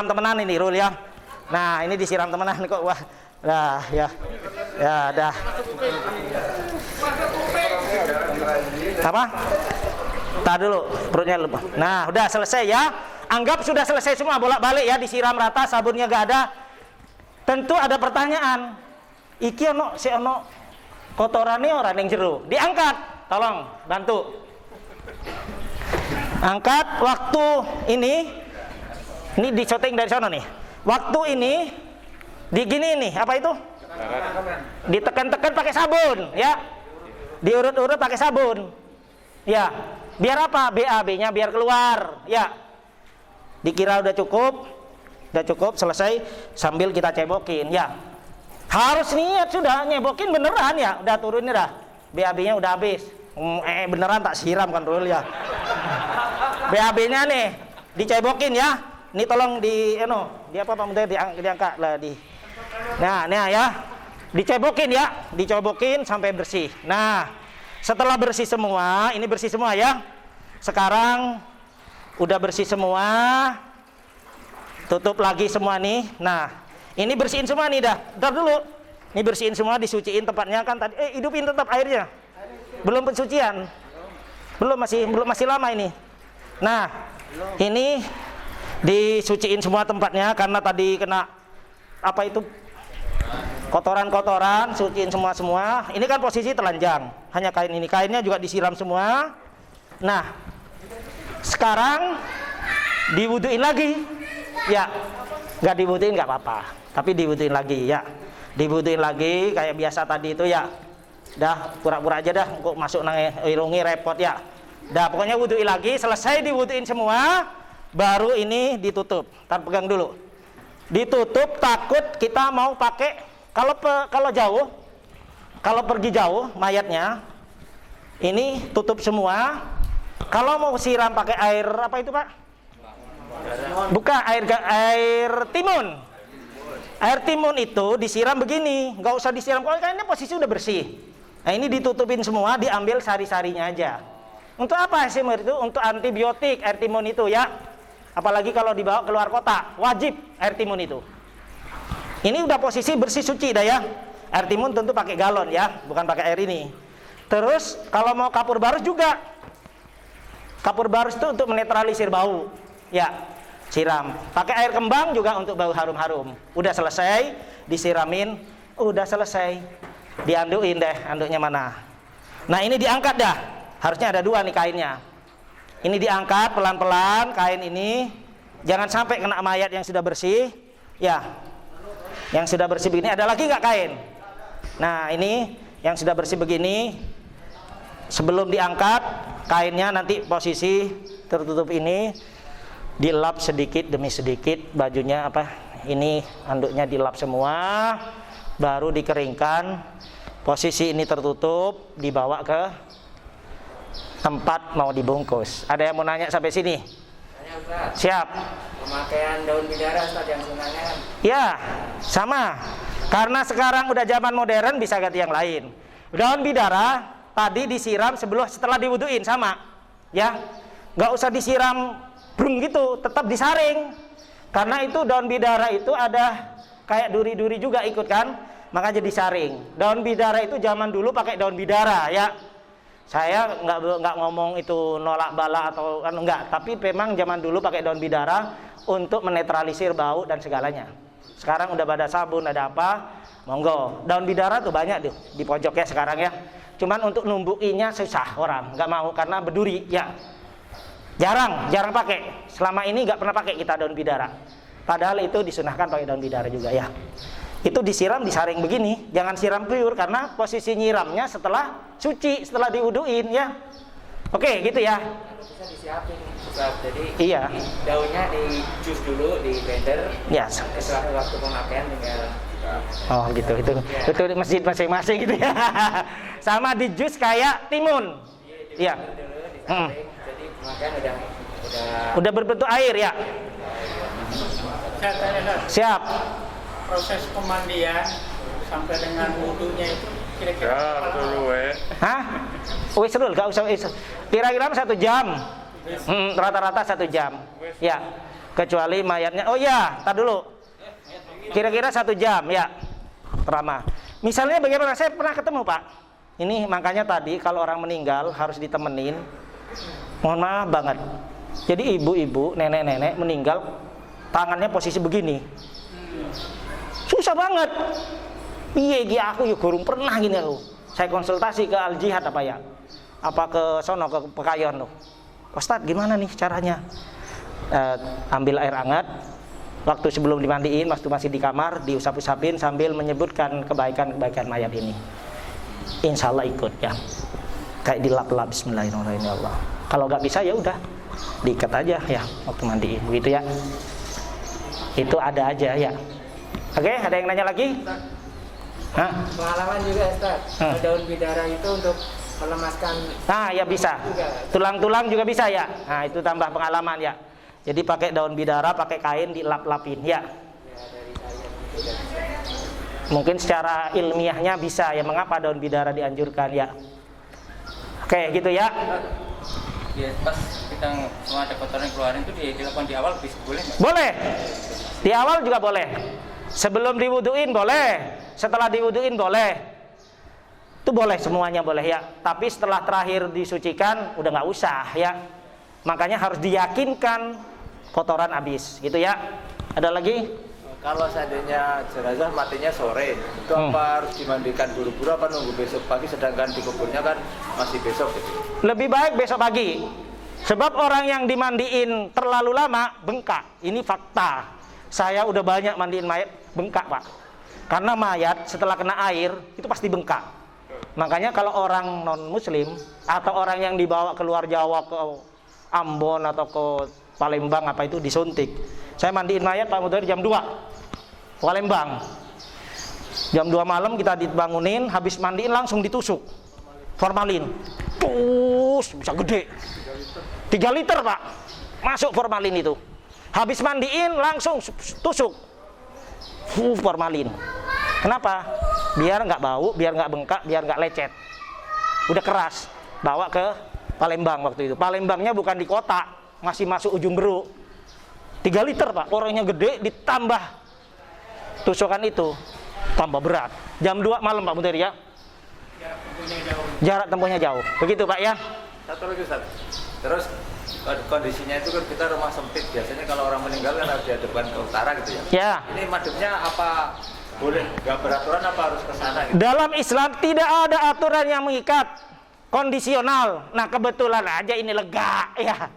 temenan ini Rul ya. Nah ini disiram temenan kok wah. Dah ya. Ya dah. Apa? Tar dulu perutnya lupa. Nah udah selesai ya. Anggap sudah selesai semua, bolak-balik ya, disiram rata, sabunnya gak ada. Tentu ada pertanyaan. Iki ono si ono kotorannya orang yang jero. Diangkat, tolong bantu. Angkat waktu ini dicoting dari sana nih. Waktu ini digini nih, apa itu? Ditekan-tekan pakai sabun, ya. Diurut-urut pakai sabun. Ya. Biar apa? BAB-nya biar keluar, ya. Dikira udah cukup, selesai sambil kita cebokin, ya. Harus niat sudah nyebokin beneran ya, udah turun nih dah. BAB-nya udah habis. Beneran tak siram kan Rul ya. BAB-nya nih dicebokin ya. Ini tolong di apa Pak Menteri diangkat lah di. Nah, ya. Dicebokin sampai bersih. Nah, setelah bersih semua, ini bersih semua ya. Sekarang udah bersih semua. Tutup lagi semua nih. Nah, ini bersihin semua nih dah. Ntar dulu. Ini bersihin semua, disuciin tempatnya kan tadi. Hidupin tetap airnya. Belum pensucian. Belum masih lama ini. Nah, ini disuciin semua tempatnya karena tadi kena apa itu kotoran-kotoran, suciin semua. Ini kan posisi telanjang. Hanya kain ini. Kainnya juga disiram semua. Nah, sekarang diwuduin lagi. Ya, nggak diwuduin nggak apa-apa. Tapi diwuduin lagi ya. Diwuduin lagi kayak biasa tadi itu ya. Dah pura-pura aja dah. Kok masuk nang irungi repot ya. Dah pokoknya wuduin lagi. Selesai diwuduin semua. Baru ini ditutup. Ntar pegang dulu. Ditutup takut kita mau pakai. Kalau jauh. Kalau pergi jauh mayatnya. Ini tutup semua. Kalau mau siram pakai air apa itu Pak? Bukan air timun. Air timun itu disiram begini, nggak usah disiram. Kalau ini posisi udah bersih. Nah ini ditutupin semua, diambil sari-sarinya aja. Untuk apa sih itu? Untuk antibiotik air timun itu ya. Apalagi kalau dibawa keluar kota, wajib air timun itu. Ini udah posisi bersih suci dah ya. Air timun tentu pakai galon ya, bukan pakai air ini. Terus kalau mau kapur barus juga. Kapur barus itu untuk menetralisir bau. Ya, siram. Pakai air kembang juga untuk bau harum-harum. Udah selesai, disiramin, udah selesai. Dianduin deh, anduknya mana. Nah ini diangkat dah. Harusnya ada dua nih kainnya. Ini diangkat pelan-pelan kain ini. Jangan sampai kena mayat yang sudah bersih. Ya, yang sudah bersih begini. Ada lagi nggak kain? Nah ini yang sudah bersih begini. Sebelum diangkat kainnya nanti posisi tertutup ini. Dilap sedikit demi sedikit bajunya apa ini anduknya dilap semua, baru dikeringkan. Posisi ini tertutup, dibawa ke tempat mau dibungkus. Ada yang mau nanya sampai sini? Siap. Pemakaian daun bidara Ustaz yang sunahnya. Ya, sama. Karena sekarang udah zaman modern bisa ganti yang lain. Daun bidara tadi disiram setelah diwuduin sama. Ya. Nggak usah disiram brung gitu, tetap disaring. Karena itu daun bidara itu ada kayak duri-duri juga ikut kan, maka jadi saring. Daun bidara itu zaman dulu pakai daun bidara ya. Saya nggak ngomong itu nolak bala atau kan enggak, tapi memang zaman dulu pakai daun bidara untuk menetralisir bau dan segalanya. Sekarang udah ada sabun, ada apa, monggo. Daun bidara tuh banyak tuh di pojoknya sekarang ya. Cuman untuk numbukinya susah orang, nggak mau karena berduri ya. Jarang pakai. Selama ini nggak pernah pakai kita daun bidara. Padahal itu disunahkan pakai daun bidara juga ya. Itu disiram, disaring begini, jangan siram pure karena posisi nyiramnya setelah suci, setelah diwuduin ya. Oke, gitu ya. Bisa disiapin, Ustaz. Jadi Iya. daunnya di jus dulu di blender. Ya. Setelah waktu pemakaian tinggal Oh, gitu. Itu di masjid masing-masing gitu ya. Sama di jus kayak timun. Iya. dulu disaring. Jadi pemakaian Udah berbentuk air ya. Saya tanya, Ustaz, Siap. proses pemandian sampai dengan wudhunya itu kira-kira Hah? Wis serul, gak usah wis. Kira-kira 1 jam. Rata-rata 1 jam. Ya. Kecuali mayatnya. Oh ya, tar dulu. Kira-kira 1 jam ya. Terama. Misalnya bagaimana? Saya pernah ketemu, Pak. Ini makanya tadi kalau orang meninggal harus ditemenin. Mohon maaf banget. Jadi ibu-ibu, nenek-nenek meninggal tangannya posisi begini. Susah banget. Piye iki aku ya gurung pernah gini aku. Saya konsultasi ke Al Jihad apa ya? Apa ke sono ke Pekayon loh. Ustadz gimana nih caranya? Ambil air hangat. Waktu sebelum dimandiin, waktu masih di kamar, diusap-usapin sambil menyebutkan kebaikan-kebaikan mayat ini. Insya Allah ikut ya. Kayak dilap-lap Bismillahirrahmanirrahim ya Allah. Kalau nggak bisa ya udah diikat aja ya waktu mandiin, begitu ya. Itu ada aja ya. Oke, ada yang nanya lagi? Hah? pengalaman juga, Ustaz. Daun bidara itu untuk melemaskan. Nah, ya bisa. Tulang-tulang juga bisa ya. Nah, itu tambah pengalaman ya. Jadi pakai daun bidara, pakai kain dilap-lapin ya. Mungkin secara ilmiahnya bisa ya, mengapa daun bidara dianjurkan ya. Oke, gitu ya. Ya, pas kita semua ada kotoran keluarin itu dilakukan di awal bisa boleh nggak? Boleh. Di awal juga boleh. Sebelum diwuduin boleh. Setelah diwuduin boleh. Itu boleh, semuanya boleh ya. Tapi setelah terakhir disucikan udah nggak usah ya. Makanya harus diyakinkan kotoran habis, gitu ya. Ada lagi? Kalau seandainya jenazah matinya sore, itu apa harus dimandikan buru-buru apa nunggu besok pagi, sedangkan di kuburnya kan masih besok gitu? Lebih baik besok pagi. Sebab orang yang dimandiin terlalu lama bengkak. Ini fakta. Saya udah banyak mandiin mayat bengkak, Pak. Karena mayat setelah kena air itu pasti bengkak. Makanya kalau orang non muslim atau orang yang dibawa keluar Jawa ke Ambon atau ke Palembang apa itu disuntik. Saya mandiin mayat Pak Mudhari jam 2 Palembang. Jam 2 malam kita dibangunin, habis mandiin langsung ditusuk formalin. Terus bisa gede. 3 liter, Pak. Masuk formalin itu. Habis mandiin langsung tusuk. Formalin. Kenapa? Biar nggak bau, biar nggak bengkak, biar nggak lecet. Udah keras. Bawa ke Palembang waktu itu. Palembangnya bukan di kota, masih masuk ujung Beruk. 3 liter, Pak. Orangnya gede ditambah tusukan itu. Tambah berat. Jam 2 malam, Pak Mudhari ya. Jarak tempuhnya jauh. Begitu, Pak ya. Satu lagi Ustaz. Terus kondisinya itu kan kita rumah sempit, biasanya kalau orang meninggal kan harus dihadapkan ke utara gitu ya. Ya. Ini madepnya apa boleh nggak beraturan apa harus ke sana gitu? Dalam Islam tidak ada aturan yang mengikat, kondisional. Nah kebetulan aja ini lega ya.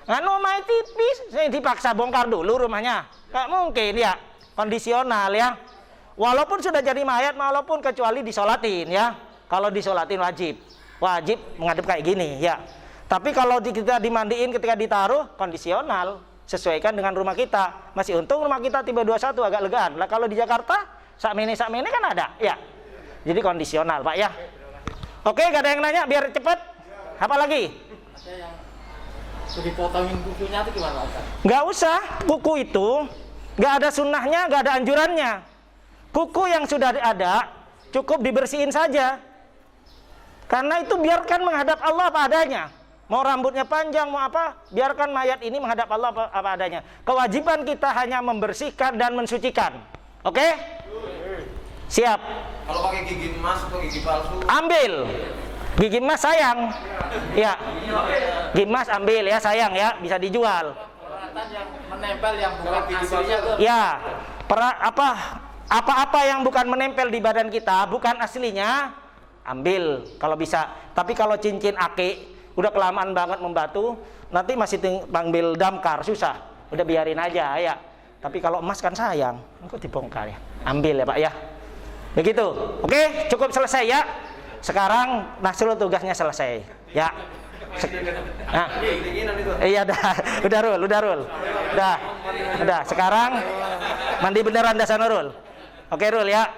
Nganu main tipis, saya dipaksa bongkar dulu rumahnya. Nggak mungkin ya, kondisional ya. Walaupun sudah jadi mayat, walaupun kecuali disolatin ya. Kalau disolatin wajib menghadap kayak gini ya. Tapi kalau kita dimandiin ketika ditaruh, kondisional, sesuaikan dengan rumah kita. Masih untung rumah kita tiba 21 agak legaan. Lah kalau di Jakarta, sakmene kan ada ya. Jadi kondisional, Pak ya. Oke, gak ada yang nanya biar cepet. Apa lagi? ada yang dipotongin kukunya itu gimana, Ustaz? Gak usah, kuku itu gak ada sunnahnya, gak ada anjurannya. Kuku yang sudah ada cukup dibersihin saja. Karena itu biarkan menghadap Allah apa adanya. mau rambutnya panjang, mau apa, biarkan mayat ini menghadap Allah apa adanya. Kewajiban kita hanya membersihkan dan mensucikan. Oke? Siap. Kalau pakai gigi emas atau gigi palsu? Ambil. Gigi emas sayang. Ya. Gigi emas ambil ya, sayang ya, bisa dijual. Peralatan yang menempel yang bukan aslinya tuh. Ya. Apa-apa yang bukan menempel di badan kita, bukan aslinya, ambil kalau bisa. Tapi kalau cincin akik udah kelamaan banget membatu, nanti masih panggil damkar, susah. Udah biarin aja ya. Tapi kalau emas kan sayang, kok dibongkar ya. Ambil ya Pak ya. Begitu. Oke, cukup selesai ya. Sekarang Nasrul tugasnya selesai. Ya. Nah. Iya udah Rul. Udah. Sekarang mandi beneran dah sana Rul. Oke Rul ya.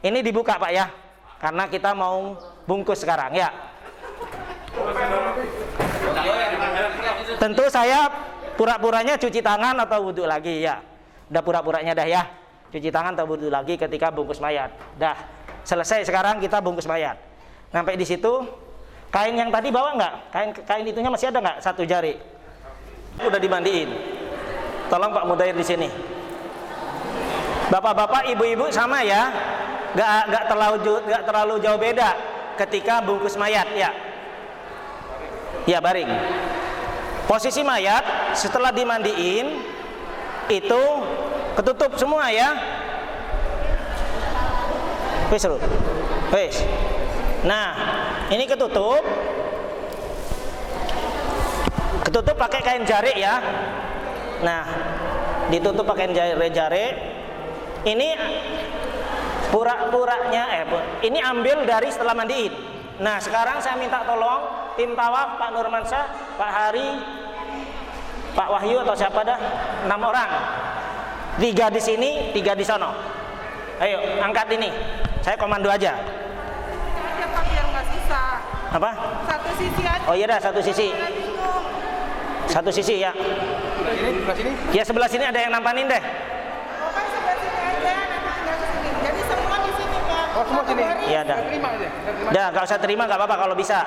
Ini dibuka Pak ya. Karena kita mau bungkus sekarang ya. Tentu saya pura-puranya cuci tangan atau wudhu lagi ya. Udah pura-puranya dah ya. Cuci tangan atau wudhu lagi ketika bungkus mayat. Dah selesai, sekarang kita bungkus mayat. Sampai di situ, kain yang tadi bawa nggak? Kain itunya masih ada nggak? 1 jari. Udah dimandiin. Tolong Pak Mudair di sini. Bapak-bapak, ibu-ibu sama ya. Nggak terlalu jauh beda ketika bungkus mayat ya. Ya baring. Posisi mayat setelah dimandiin itu ketutup semua ya. Wis Rul. Wis. Nah, ini ketutup. Ketutup pakai kain jarik ya. Nah, ditutup pakai jarik. Ini pura-puranya ini ambil dari setelah mandiin. Nah, sekarang saya minta tolong tim tawaf, Pak Nurmansyah, Pak Hari, Pak Wahyu atau siapa dah, 6 orang. 3 di sini, 3 di sono. Ayo, angkat ini. Saya komando aja. Aja Pak biar nggak susah. Apa? Satu sisi aja. Oh iya dah, satu sisi. Bingung. Satu sisi ya. Sebelah sini? Ya sebelah sini ada yang nampanin deh. Pokoknya sebelah sini aja, nanti tinggal ke sini. Jadi semua di sini Pak. Oh, semua sini? Iya dah. Terima aja. Dah, nggak usah terima, nggak apa-apa kalau bisa.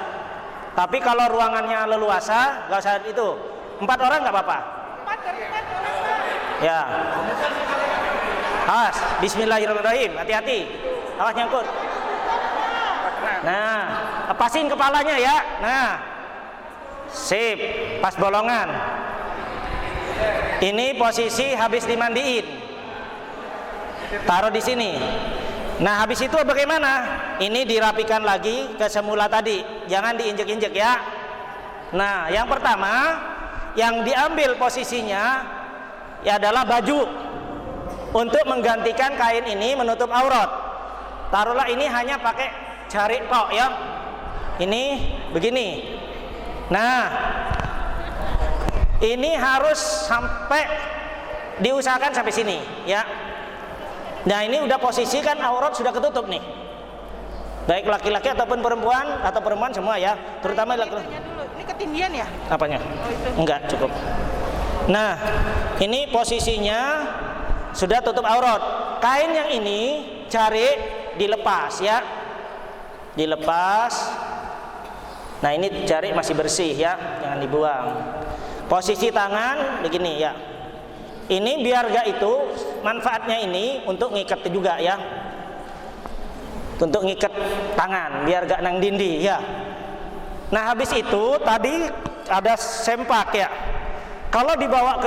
Tapi kalau ruangannya leluasa, nggak usah itu. 4 orang nggak apa-apa. 4 dari 4 orang Pak. Ya. Awas, bismillahirrahmanirrahim. Hati-hati. Awas nyangkut. Nah, lepasin kepalanya ya. Nah. Sip, pas bolongan. Ini posisi habis dimandiin. Taruh di sini. Nah, habis itu bagaimana? Ini dirapikan lagi ke semula tadi. Jangan diinjek-injek ya. Nah, yang pertama yang diambil posisinya ya adalah baju untuk menggantikan kain ini menutup aurat. Taruhlah ini hanya pakai jarik tok ya. Ini begini. Nah, ini harus sampai diusahakan sampai sini ya. Nah, ini udah posisi kan aurat sudah ketutup nih. Baik laki-laki ataupun perempuan atau perempuan semua ya, terutama laki-laki. Ini ketinggian ya? Apanya? Oh, itu. Enggak, cukup. Nah, ini posisinya sudah tutup aurat. Kain yang ini jarik dilepas ya. Dilepas. Nah, ini jarik masih bersih ya, jangan dibuang. Posisi tangan begini ya. Ini biar gak itu, manfaatnya ini untuk ngikat juga ya. Untuk ngikat tangan biar gak nang dindi ya. Nah, habis itu tadi ada sempak ya. Kalau dibawa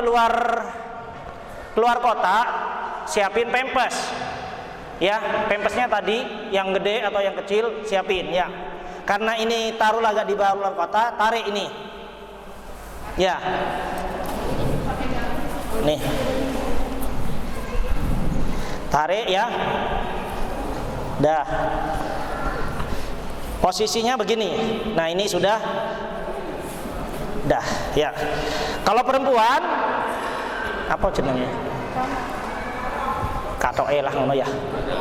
keluar kota, siapin pempes. Ya, pempesnya tadi yang gede atau yang kecil siapin ya. Karena ini taruhlah gak dibawa keluar kota, tarik ini. Ya. Nih. Tarik ya. Dah. Posisinya begini. Nah, ini sudah dah ya. Kalau perempuan apa jenenge? Katoke lah ngono ya.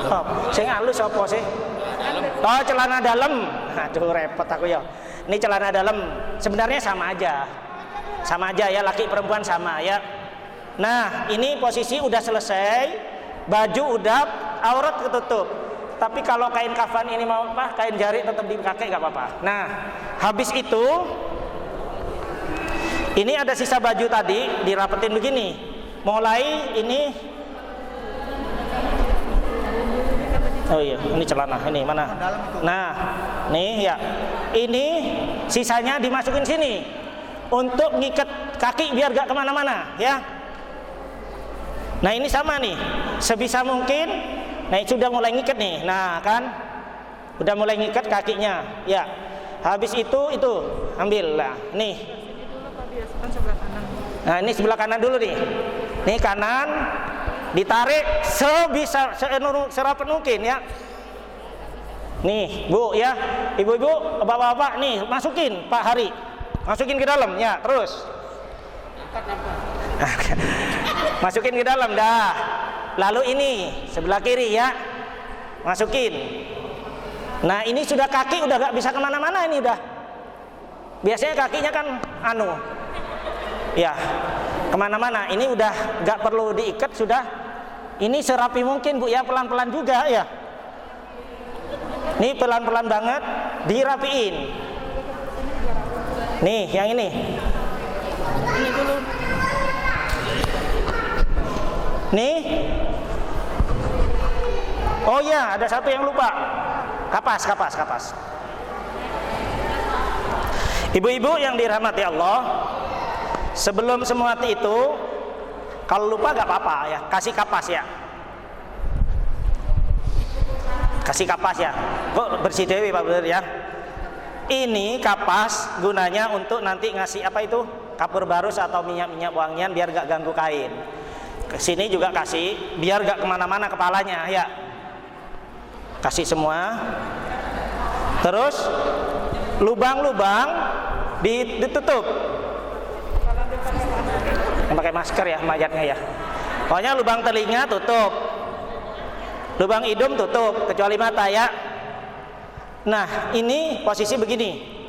Oh, sing halus apa sih? Oh, celana dalam. Aduh, repot aku ya. Ini celana dalam sebenarnya sama aja. Sama aja ya, laki perempuan sama ya. Nah, ini posisi udah selesai, baju udah, aurat ketutup. Tapi kalau kain kafan ini mau apa? Kain jarik tetap dipakai nggak apa-apa. Nah, habis itu Ini ada sisa baju tadi dirapetin begini. Mulai ini. Oh iya, ini celana, ini mana? Nah, nih ya. Ini sisanya dimasukin sini untuk ngikat kaki biar gak kemana-mana, ya. Nah ini sama nih, sebisa mungkin. Nah sudah mulai ngikat nih, nah kan, udah mulai ngikat kakinya, ya. Habis itu ambil lah, nih. Nah ini sebelah kanan dulu nih. Nih kanan, ditarik serapat mungkin ya. Nih Bu ya, ibu-ibu, bapak-bapak, nih masukin Pak Hari, masukin ke dalam ya, terus. Masukin ke dalam dah. Lalu ini sebelah kiri ya, masukin. Nah ini sudah kaki udah gak bisa kemana-mana ini udah. Biasanya kakinya kan ya kemana-mana. Ini udah gak perlu diikat sudah. Ini serapi mungkin Bu ya, pelan-pelan juga ya. Ini pelan-pelan banget dirapiin. Nih yang ini. Ini dulu. Nih. Oh ya, ada satu yang lupa. Kapas. Ibu-ibu yang dirahmati Allah, sebelum semua itu, kalau lupa gak apa-apa ya, kasih kapas ya. Kasih kapas ya. Kok bersih dewi Pak Bener ya. Ini kapas gunanya untuk nanti ngasih apa itu? Kapur barus atau minyak-minyak wangian biar gak ganggu kain. Kesini juga kasih biar gak kemana-mana kepalanya ya. Kasih semua. Terus lubang-lubang ditutup. Pakai masker ya mayatnya ya. Pokoknya lubang telinga tutup, lubang hidung tutup kecuali mata ya. Nah ini posisi begini.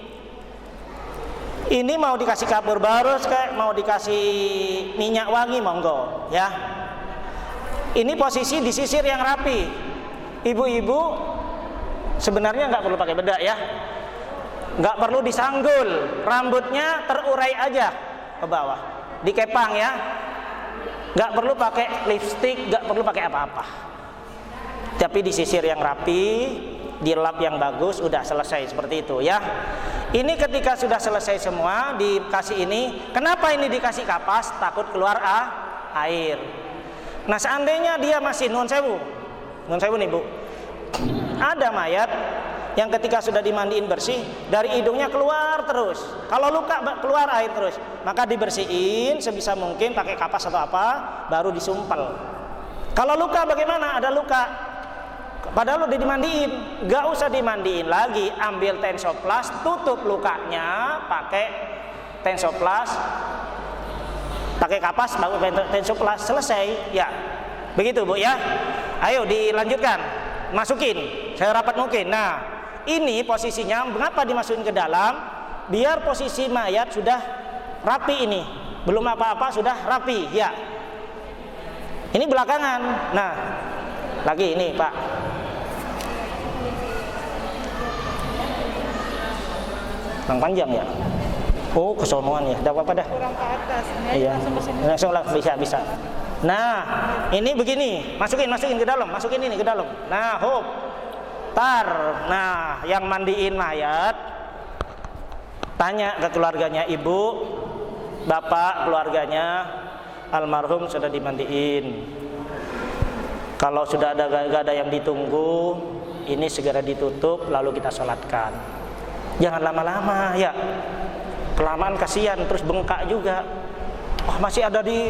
Ini mau dikasih kapur barus kayak mau dikasih minyak wangi monggo ya. Ini posisi disisir yang rapi. Ibu-ibu sebenarnya nggak perlu pakai bedak ya, nggak perlu disanggul, rambutnya terurai aja ke bawah, dikepang ya, nggak perlu pakai lipstick, nggak perlu pakai apa-apa, tapi disisir yang rapi, dilap yang bagus, udah selesai seperti itu ya. Ini ketika sudah selesai semua dikasih ini, kenapa ini dikasih kapas? Takut keluar air. Nah seandainya dia masih nun sewu nih Bu, ada mayat yang ketika sudah dimandiin bersih dari hidungnya keluar terus, kalau luka keluar air terus, maka dibersihin sebisa mungkin pakai kapas atau apa, baru disumpel. Kalau luka bagaimana? Ada luka padahal udah dimandiin, gak usah dimandiin lagi, ambil tensoplas, tutup lukanya pakai tensoplas, pakai kapas, baru tensoplas, selesai ya. Begitu Bu ya. Ayo dilanjutkan, masukin serapat mungkin. Nah ini posisinya mengapa dimasukin ke dalam? Biar posisi mayat sudah rapi, ini belum apa-apa sudah rapi ya. Ini belakangan. Nah lagi ini Pak, yang panjang ya. Oh kesonoan ya, tidak apa-apa dah. Kurang ke atas. Iya, langsung lah bisa. Nah, ini begini, masukin ke dalam, masukin ini ke dalam. Nah, hop, tar. Nah, yang mandiin mayat, tanya ke keluarganya, ibu, bapak, keluarganya, almarhum sudah dimandiin. Kalau sudah gak ada yang ditunggu, ini segera ditutup, lalu kita sholatkan. Jangan lama-lama ya, kelamaan kasihan, terus bengkak juga. Oh, masih ada di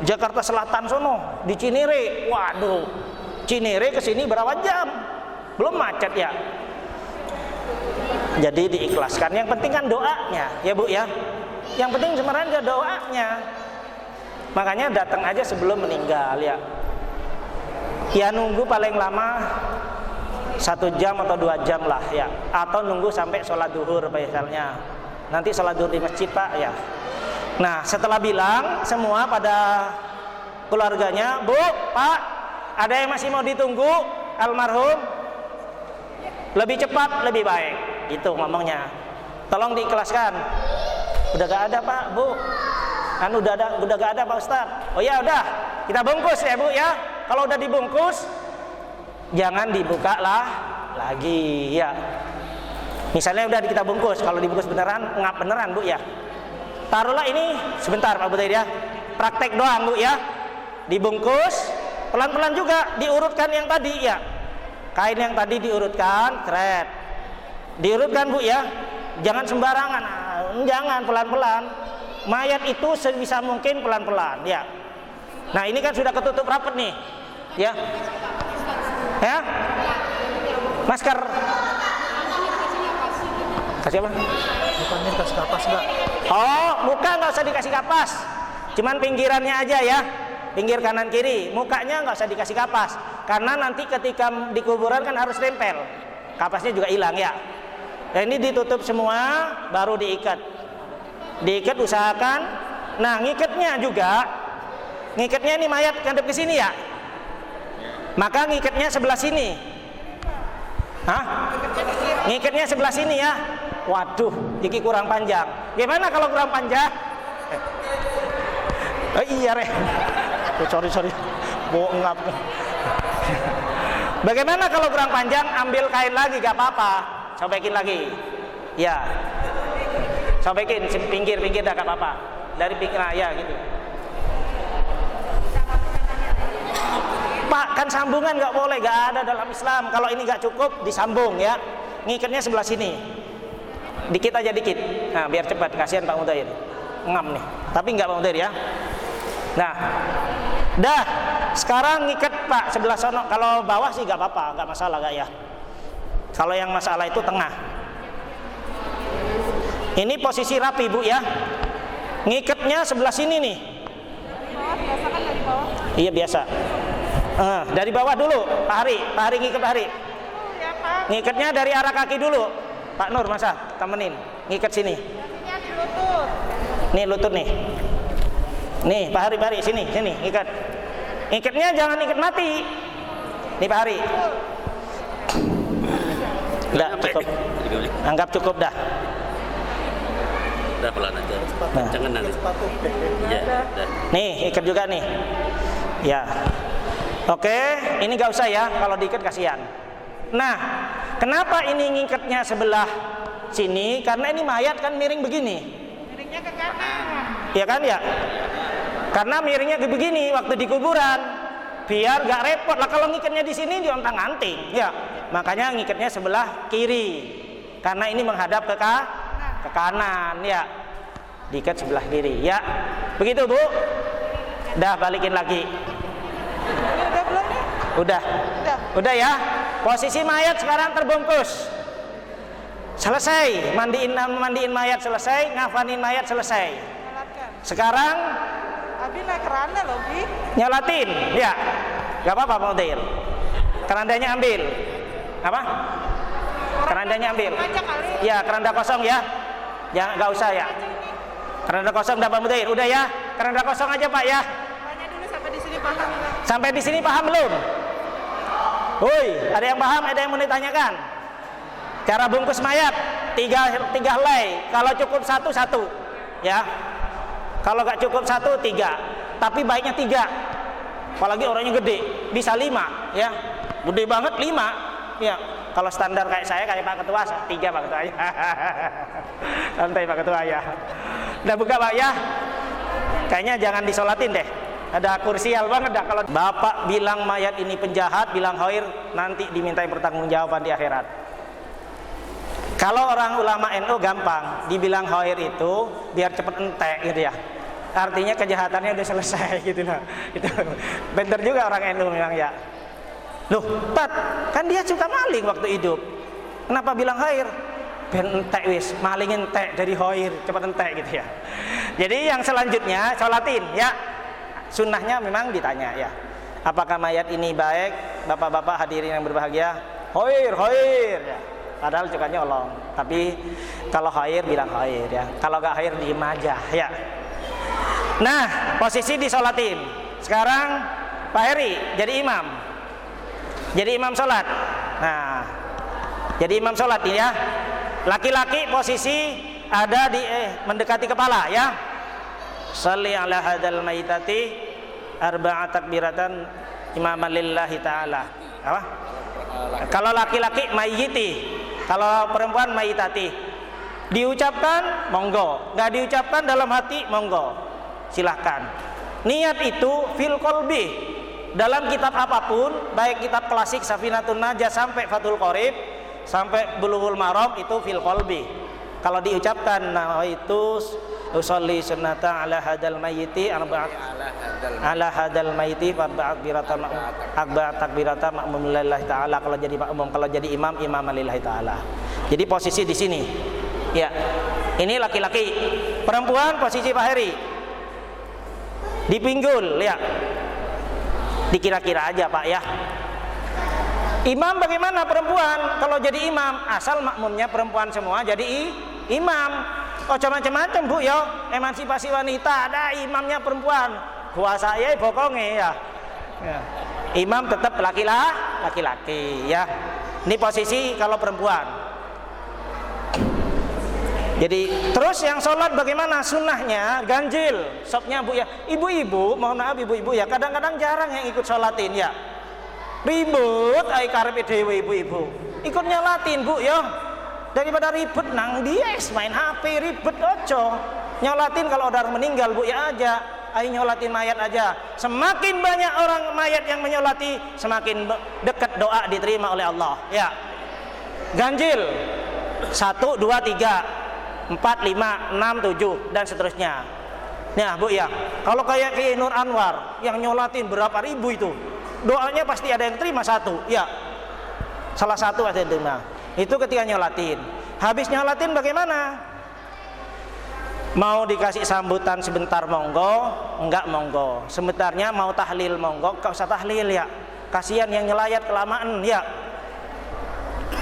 Jakarta Selatan sono, di Cinere. Waduh, Cinere ke sini berapa jam? Belum macet ya. Jadi diikhlaskan. Yang penting kan doanya, ya Bu ya. Yang penting sebenarnya doanya. Makanya datang aja sebelum meninggal ya. Ya nunggu paling lama 1 jam atau 2 jam lah ya. Atau nunggu sampai sholat duhur misalnya. Nanti sholat duhur di masjid Pak ya. Nah setelah bilang semua pada keluarganya, Bu, Pak, ada yang masih mau ditunggu almarhum? Lebih cepat lebih baik, itu ngomongnya. Tolong diikhlaskan. Udah gak ada Pak, Bu. Kan udah gak ada Pak Ustadz. Oh ya udah, kita bungkus ya Bu ya. Kalau udah dibungkus, jangan dibuka lah lagi ya. Misalnya udah kita bungkus, kalau dibungkus beneran, ngap beneran Bu ya. Taruhlah ini sebentar Pak Budair ya. Praktek doang Bu ya. Dibungkus, pelan-pelan juga diurutkan yang tadi ya. Kain yang tadi diurutkan, thread. Diurutkan Bu ya. Jangan sembarangan, jangan, pelan-pelan. Mayat itu sebisa mungkin pelan-pelan ya. Nah, ini kan sudah ketutup rapat nih. Ya. Ya. Masker. Kasih apa? Bukannya kasih kapas enggak? Oh, muka nggak usah dikasih kapas. Cuman pinggirannya aja ya. Pinggir kanan kiri, mukanya nggak usah dikasih kapas. Karena nanti ketika di kuburan kan harus nempel. Kapasnya juga hilang ya. Dan ini ditutup semua, baru diikat. Diikat usahakan. Nah, ngikatnya juga. Ngikatnya ini mayat ngadep ke sini ya. Maka ngikatnya sebelah sini. Hah? Ngikatnya sebelah sini ya. Waduh, iki kurang panjang. Gimana kalau kurang panjang? Oh iya Re. Sorry. Bohong ngap. Bagaimana kalau kurang panjang? Ambil kain lagi, gak apa-apa. Sobekin lagi. Ya. Sobekin pinggir dah gak apa-apa. Dari pinggir ya gitu. Pak, kan sambungan nggak boleh, nggak ada dalam Islam. Kalau ini nggak cukup, disambung ya. Ngikatnya sebelah sini. Dikit aja dikit. Nah, biar cepat. Kasihan Pak Mudair. Ngam nih. Tapi nggak Pak Mudair ya. Nah, dah. Sekarang ngikat Pak sebelah sono. Kalau bawah sih nggak apa-apa, nggak masalah nggak ya. Kalau yang masalah itu tengah. Ini posisi rapi Bu ya. Ngikatnya sebelah sini nih. Biasa kan dari bawah? Iya biasa. Dari bawah dulu, Pak Hari ngikat Pak Hari. Ya Pak. Ngikatnya dari arah kaki dulu. Pak Nur masa temenin. Ngikat sini. Kakinya di lutut. Nih lutut nih. Nih Pak Hari sini ngikat. Ngikatnya jangan ikat mati. Nih Pak Hari. Udah cukup. Anggap cukup dah. Udah pelan aja. Nah. Jangan nanti. Ya, udah. Nih ikat juga nih. Ya. Oke, ini gak usah ya, kalau diikat kasihan. Nah, kenapa ini ngikatnya sebelah sini? Karena ini mayat kan miring begini. Miringnya ke kanan. Iya kan ya? Karena miringnya begini waktu di kuburan, biar gak repot lah. Kalau ngikatnya di sini diontang-anting, ya. Makanya ngikatnya sebelah kiri, karena ini menghadap ke kanan, ya. Diikat sebelah kiri, ya. Begitu Bu. Dah balikin lagi. Ini udah belum nih? Udah ya. Posisi mayat sekarang terbungkus. Selesai, mandiin mayat selesai, ngafanin mayat selesai. Nyalatkan. Sekarang Abi naik keranda loh, Bi. nyalatin, ya. Gak apa-apa Pak Udair. Kerandanya ambil. Apa? Kerandanya ambil. Aja kali. Ya, keranda kosong ya. Jangan, gak usah ya. Keranda kosong dapat Udair. Udah ya. Keranda kosong aja Pak ya. Tanya dulu sampai di sini paham nggak? Sampai di sini paham belum? Woi, ada yang paham? Ada yang mau ditanyakan? Cara bungkus mayat tiga helai. Kalau cukup satu, ya. Kalau nggak cukup 1, 3. Tapi baiknya 3. Apalagi orangnya gede, bisa 5, ya. Gede banget 5, ya. Kalau standar kayak saya, kayak Pak Ketua, 3 Pak Ketua ya. Santai Pak Ketua ya. Udah buka Pak ya. Kayaknya jangan disolatin deh. Ada kursial banget dah kalau Bapak bilang mayat ini penjahat, bilang khair, nanti dimintai pertanggungjawaban di akhirat. Kalau orang ulama NU gampang, dibilang khair itu biar cepet entek gitu ya. Artinya kejahatannya udah selesai gitu nah. Itu bener juga orang NU memang ya. Loh, Tat, kan dia suka maling waktu hidup. Kenapa bilang khair? Ben entek wis, maling entek dari khair, cepet entek gitu ya. Jadi yang selanjutnya sholatin ya. Sunnahnya memang ditanya ya. Apakah mayat ini baik? Bapak-bapak hadirin yang berbahagia, khair ya. Padahal juga nyolong. Tapi kalau khair bilang khair ya. Kalau gak khair diem aja ya. Nah, posisi disolatin. Sekarang Pak Heri jadi imam. Jadi imam sholat. Nah, jadi imam sholat ini ya. Laki-laki posisi ada di mendekati kepala ya. Shalli ala hadzal maitati arba'at takbiratan imaman lillahi ta'ala. Apa? Kalau laki-laki mayyiti, kalau perempuan mayyitati. Diucapkan monggo, nggak diucapkan dalam hati monggo. Silahkan. Niat itu fil qalbi. Dalam kitab apapun, baik kitab klasik Safinatun Najah sampai Fathul Qorib sampai Bulughul Maram, itu fil qalbi. Kalau diucapkan nawaitu usolli sunnata ala hadal mayyiti ala hadal mayyiti arba'at takbirata ma'mum lillahi ta'ala. Kalau jadi makmum, kalau jadi imam lillahi ta'ala. Jadi posisi di sini. Ya. Ini laki-laki. Perempuan posisi Pak Heri. Di pinggul, ya. Dikira-kira aja, Pak ya. Imam bagaimana perempuan? Kalau jadi imam, asal makmumnya perempuan semua jadi imam. Oh macam-macam Bu yo, emansipasi wanita ada imamnya perempuan. Kuasa ya bokonge ya. Imam tetap laki-laki ya. Ini posisi kalau perempuan. Jadi terus yang sholat bagaimana sunnahnya? Ganjil, sopnya Bu ya. Ibu-ibu, mohon maaf ibu-ibu ya, kadang-kadang jarang yang ikut sholatin ya. Ribut ay karepe dhewe ibu-ibu. Ikut nyolatin Bu ya. Daripada ribet nang dia main HP ribet ojo. Nyolatin kalau ada orang meninggal Bu ya aja. Ayo nyolatin mayat aja. Semakin banyak orang mayat yang menyolati, semakin dekat doa diterima oleh Allah. Ya. Ganjil. 1 2 3 4 5 6 7 dan seterusnya. Nah, Bu ya. Kalau kayak Kiai Nur Anwar yang nyolatin berapa ribu itu, doanya pasti ada yang terima satu. Ya. Salah satu ada yang terima. Itu ketika nyolatin. Habis nyolatin bagaimana? Mau dikasih sambutan sebentar monggo, enggak monggo. Sebentarnya mau tahlil monggo, enggak usah tahlil ya. Kasihan yang nyelayat kelamaan ya.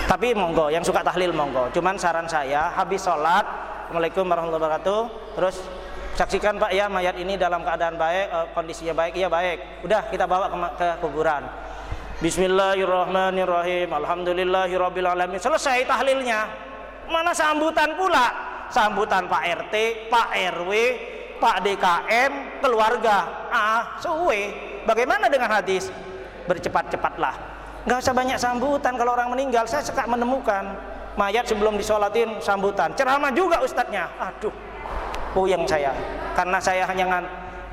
Tapi monggo, yang suka tahlil monggo. Cuman saran saya habis sholat, Assalamualaikum warahmatullahi wabarakatuh. Terus saksikan Pak ya mayat ini dalam keadaan baik, kondisinya baik, iya baik. Udah kita bawa ke kuburan. Bismillahirrahmanirrahim. Alhamdulillahirabbil alamin. Selesai tahlilnya. Mana sambutan pula? Sambutan Pak RT, Pak RW, Pak DKM, keluarga. Suwe. Bagaimana dengan hadis? Bercepat-cepatlah. Enggak usah banyak sambutan kalau orang meninggal. Saya suka menemukan mayat sebelum disolatin sambutan. Ceramah juga ustadznya. Aduh. Puyeng saya. Karena saya hanya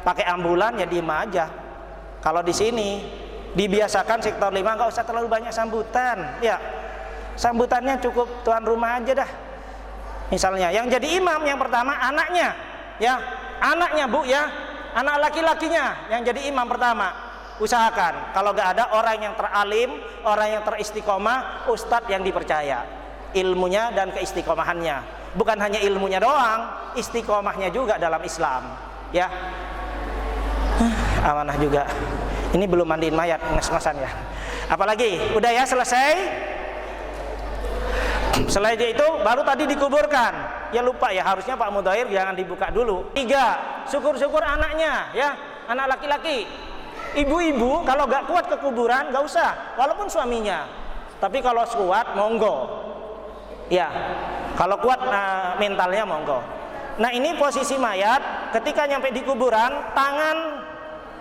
pakai ambulan ya diem aja. Kalau di sini dibiasakan sektor 5 nggak usah terlalu banyak sambutan ya, sambutannya cukup tuan rumah aja dah. Misalnya yang jadi imam yang pertama anaknya ya, anaknya Bu ya, anak laki-lakinya yang jadi imam pertama. Usahakan kalau nggak ada orang yang teralim, orang yang teristiqomah, ustadz yang dipercaya ilmunya dan keistiqomahannya. Bukan hanya ilmunya doang, istiqomahnya juga dalam Islam ya. Amanah juga. Ini belum mandiin mayat, nges-ngesan ya. Apalagi, udah ya selesai. Selain itu baru tadi dikuburkan. Ya lupa ya, harusnya Pak Mudhair jangan dibuka dulu. 3, syukur-syukur anaknya ya, anak laki-laki. Ibu-ibu kalau gak kuat ke kuburan gak usah, walaupun suaminya. Tapi kalau kuat monggo. Ya, kalau kuat mentalnya monggo. Nah ini posisi mayat ketika nyampe di kuburan, tangan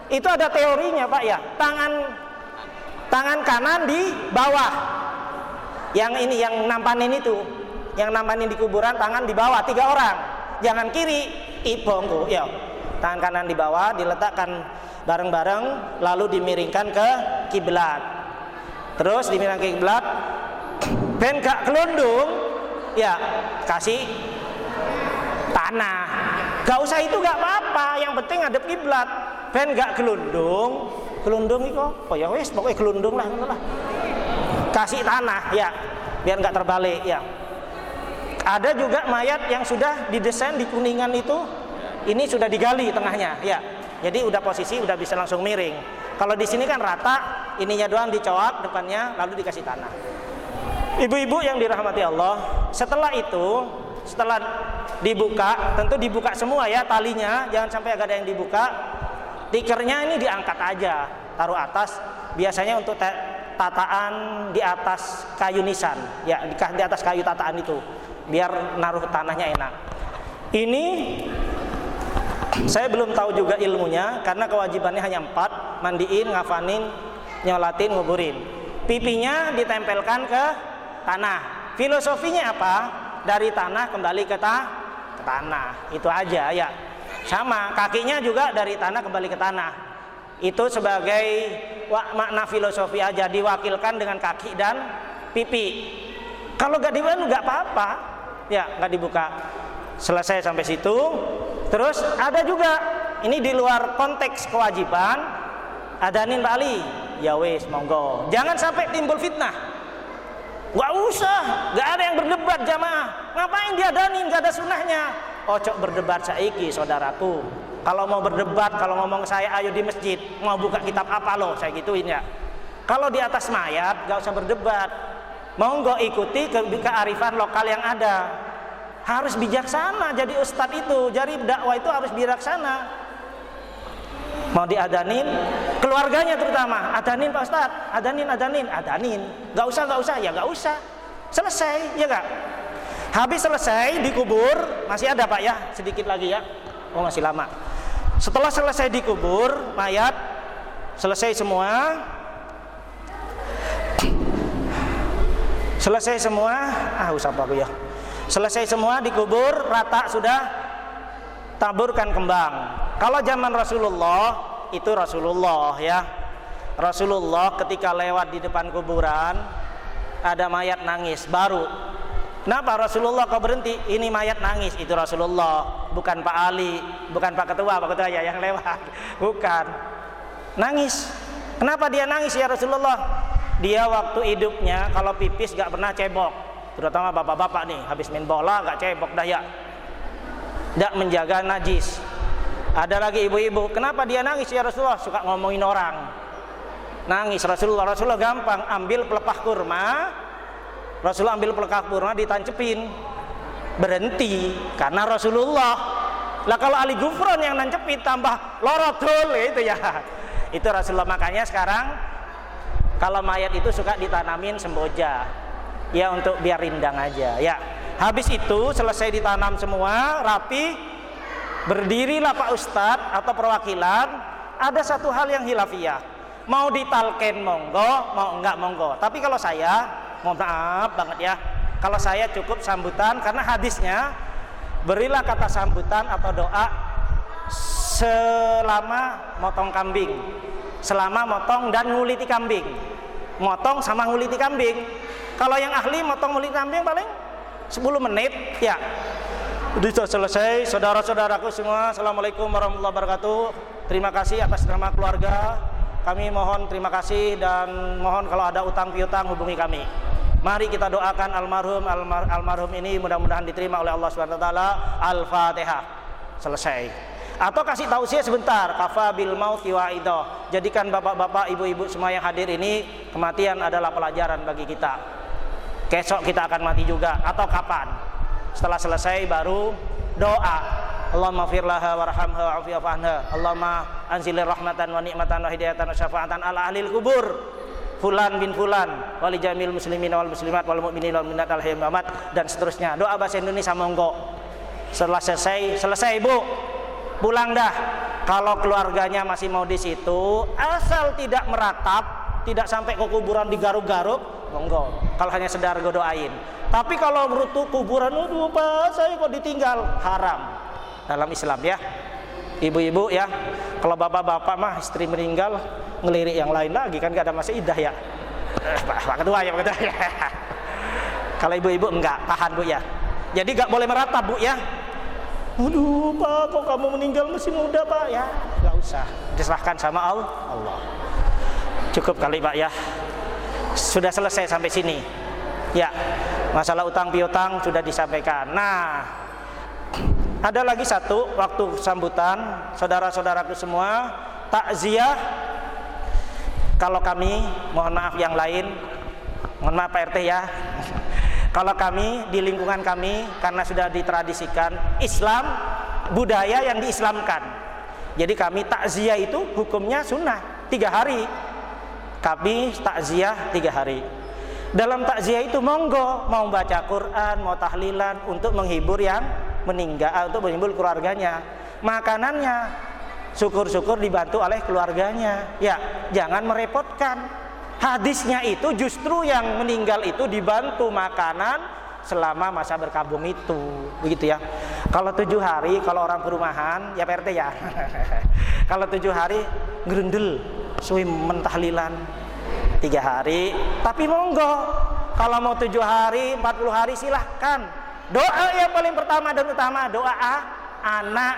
itu ada teorinya Pak ya, tangan kanan di bawah. Yang ini yang nampanin itu, yang nampanin di kuburan tangan di bawah 3 orang. Jangan kiri, ibongku ya. Tangan kanan di bawah diletakkan bareng-bareng lalu dimiringkan ke kiblat. Terus dimiringkan ke kiblat. Ben gak kelundung ya, kasih tanah. Gak usah itu gak apa-apa, yang penting ngadep kiblat. Ben gak gelundung itu oh ya wes pokoknya gelundung lah. Kasih tanah ya biar nggak terbalik ya. Ada juga mayat yang sudah didesain di Kuningan itu, ini sudah digali tengahnya ya. Jadi udah posisi udah bisa langsung miring. Kalau di sini kan rata, ininya doang dicoak depannya lalu dikasih tanah. Ibu-ibu yang dirahmati Allah, setelah itu setelah dibuka, tentu dibuka semua ya talinya, jangan sampai ada yang dibuka. Tikernya ini diangkat aja, taruh atas. Biasanya untuk tataan di atas kayu nisan, ya di atas kayu tataan itu. biar naruh tanahnya enak. Ini saya belum tahu juga ilmunya, karena kewajibannya hanya 4, mandiin, ngafanin, nyolatin, nguburin. Pipinya ditempelkan ke tanah. Filosofinya apa? Dari tanah kembali ke tanah. Itu aja ya. Sama, kakinya juga dari tanah kembali ke tanah. Itu sebagai makna filosofi aja, diwakilkan dengan kaki dan pipi. Kalau gak dibuka nggak apa-apa, ya nggak dibuka. Selesai sampai situ. Terus ada juga, ini di luar konteks kewajiban, adanin Pak Ali, ya wes monggo. Jangan sampai timbul fitnah. Gak usah, gak ada yang berdebat jamaah. Ngapain diadanin, gak ada sunnahnya. Ocok berdebat saiki saudaraku. Kalau mau berdebat, kalau ngomong saya ayo di masjid, mau buka kitab apa loh, saya gituin ya. Kalau di atas mayat gak usah berdebat. Monggo ikuti kearifan lokal yang ada. Harus bijaksana, jadi ustadz itu, jadi dakwah itu harus bijaksana. Mau diadanin, keluarganya terutama, adanin Pak Ustadz, adanin. Gak usah, ya gak usah. Selesai, ya gak? Habis selesai dikubur, masih ada Pak ya, sedikit lagi ya. Oh masih lama. Setelah selesai dikubur, mayat selesai semua. Usah apa aku ya. Selesai semua dikubur, rata sudah, taburkan kembang. Kalau zaman Rasulullah, itu Rasulullah ya. Rasulullah ketika lewat di depan kuburan, ada mayat nangis, baru. Kenapa Rasulullah kok berhenti? Ini mayat nangis, itu Rasulullah, bukan Pak Ali, bukan Pak Ketua ya yang lewat, bukan. Nangis. Kenapa dia nangis ya Rasulullah? Dia waktu hidupnya kalau pipis gak pernah cebok. Terutama bapak-bapak nih, habis main bola gak cebok dah ya. Gak menjaga najis. Ada lagi ibu-ibu, kenapa dia nangis ya Rasulullah? Suka ngomongin orang. Nangis Rasulullah gampang, ambil pelepah kurma. Rasulullah ambil pelepah kurma ditancepin. Berhenti, karena Rasulullah. Lah kalau Ali Gufron yang nancepin tambah lorotul itu ya. Itu Rasulullah, makanya sekarang kalau mayat itu suka ditanamin semboja. Ya untuk biar rindang aja ya. Habis itu selesai ditanam semua rapi, berdirilah Pak Ustadz atau perwakilan. Ada satu hal yang hilafiyah, mau ditalken monggo, mau enggak monggo. Tapi kalau saya, mohon maaf banget ya, kalau saya cukup sambutan, karena hadisnya berilah kata sambutan atau doa selama motong kambing, selama motong dan nguliti kambing. Motong sama nguliti kambing. Kalau yang ahli motong nguliti kambing paling 10 menit ya. Sudah selesai. Saudara-saudaraku semua, assalamualaikum warahmatullahi wabarakatuh. Terima kasih atas nama keluarga. Kami mohon terima kasih dan mohon kalau ada utang piutang hubungi kami. Mari kita doakan almarhum ini mudah-mudahan diterima oleh Allah Subhanahu wa taala. Al-Fatihah. Selesai. Atau kasih tausiah sebentar, kafa bil mauti wa'idah. Jadikan bapak-bapak, ibu-ibu semua yang hadir ini, kematian adalah pelajaran bagi kita. Besok kita akan mati juga, atau kapan? Setelah selesai baru doa. Allahumma firlaha warhamha wa'afi'af anha. Allahumma anzilir rahmatan wa ni'matan wa hidayatan wa syafa'atan ala ahlil kubur. Fulan bin fulan wali jamil muslimin wal muslimat wal mu'minin wal mu'minat al hayyul mamat, dan seterusnya. Doa bahasa Indonesia monggo. Setelah selesai Bu, pulang dah. Kalau keluarganya masih mau di situ, asal tidak meratap, tidak sampai ke kuburan digaruk-garuk, monggo. Kalau hanya sedar doain. Tapi kalau berutuh kuburan, aduh Pak, saya kok ditinggal, haram dalam Islam ya. Ibu-ibu ya, kalau bapak-bapak mah istri meninggal ngelirik yang lain lagi kan gak ada masa idah ya. Pak Ketua ya, Pak Ketua ya. Kalau ibu-ibu enggak, tahan Bu ya. Jadi gak boleh meratap Bu ya. Aduh Pak, kok kamu meninggal masih muda Pak? Ya gak usah, diserahkan sama Allah. Cukup kali Pak ya. Sudah selesai sampai sini ya. Masalah utang piutang sudah disampaikan. Nah, ada lagi satu waktu sambutan saudara-saudaraku semua, takziah. Kalau kami, mohon maaf yang lain, mohon maaf Pak RT ya. Kalau kami di lingkungan kami, karena sudah ditradisikan Islam, budaya yang diislamkan. Jadi kami takziah itu hukumnya sunnah 3 hari. Kami takziah 3 hari. dalam takziah itu monggo, mau baca Quran, mau tahlilan untuk menghibur yang meninggal, untuk menghibur keluarganya. Makanannya syukur-syukur dibantu oleh keluarganya. Ya, jangan merepotkan. Hadisnya itu justru yang meninggal itu dibantu makanan selama masa berkabung itu, begitu ya. Kalau 7 hari, kalau orang perumahan, ya PRT ya. Kalau 7 hari gerendel, suwi mentahlilan 3 hari, tapi monggo. Kalau mau 7 hari, 40 hari silahkan. Doa yang paling pertama dan utama, doa anak.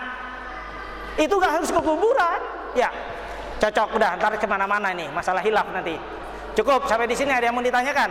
Itu gak harus ke kuburan. Ya, cocok udah, ntar kemana-mana nih, masalah hilaf nanti. Cukup, sampai di sini ada yang mau ditanyakan?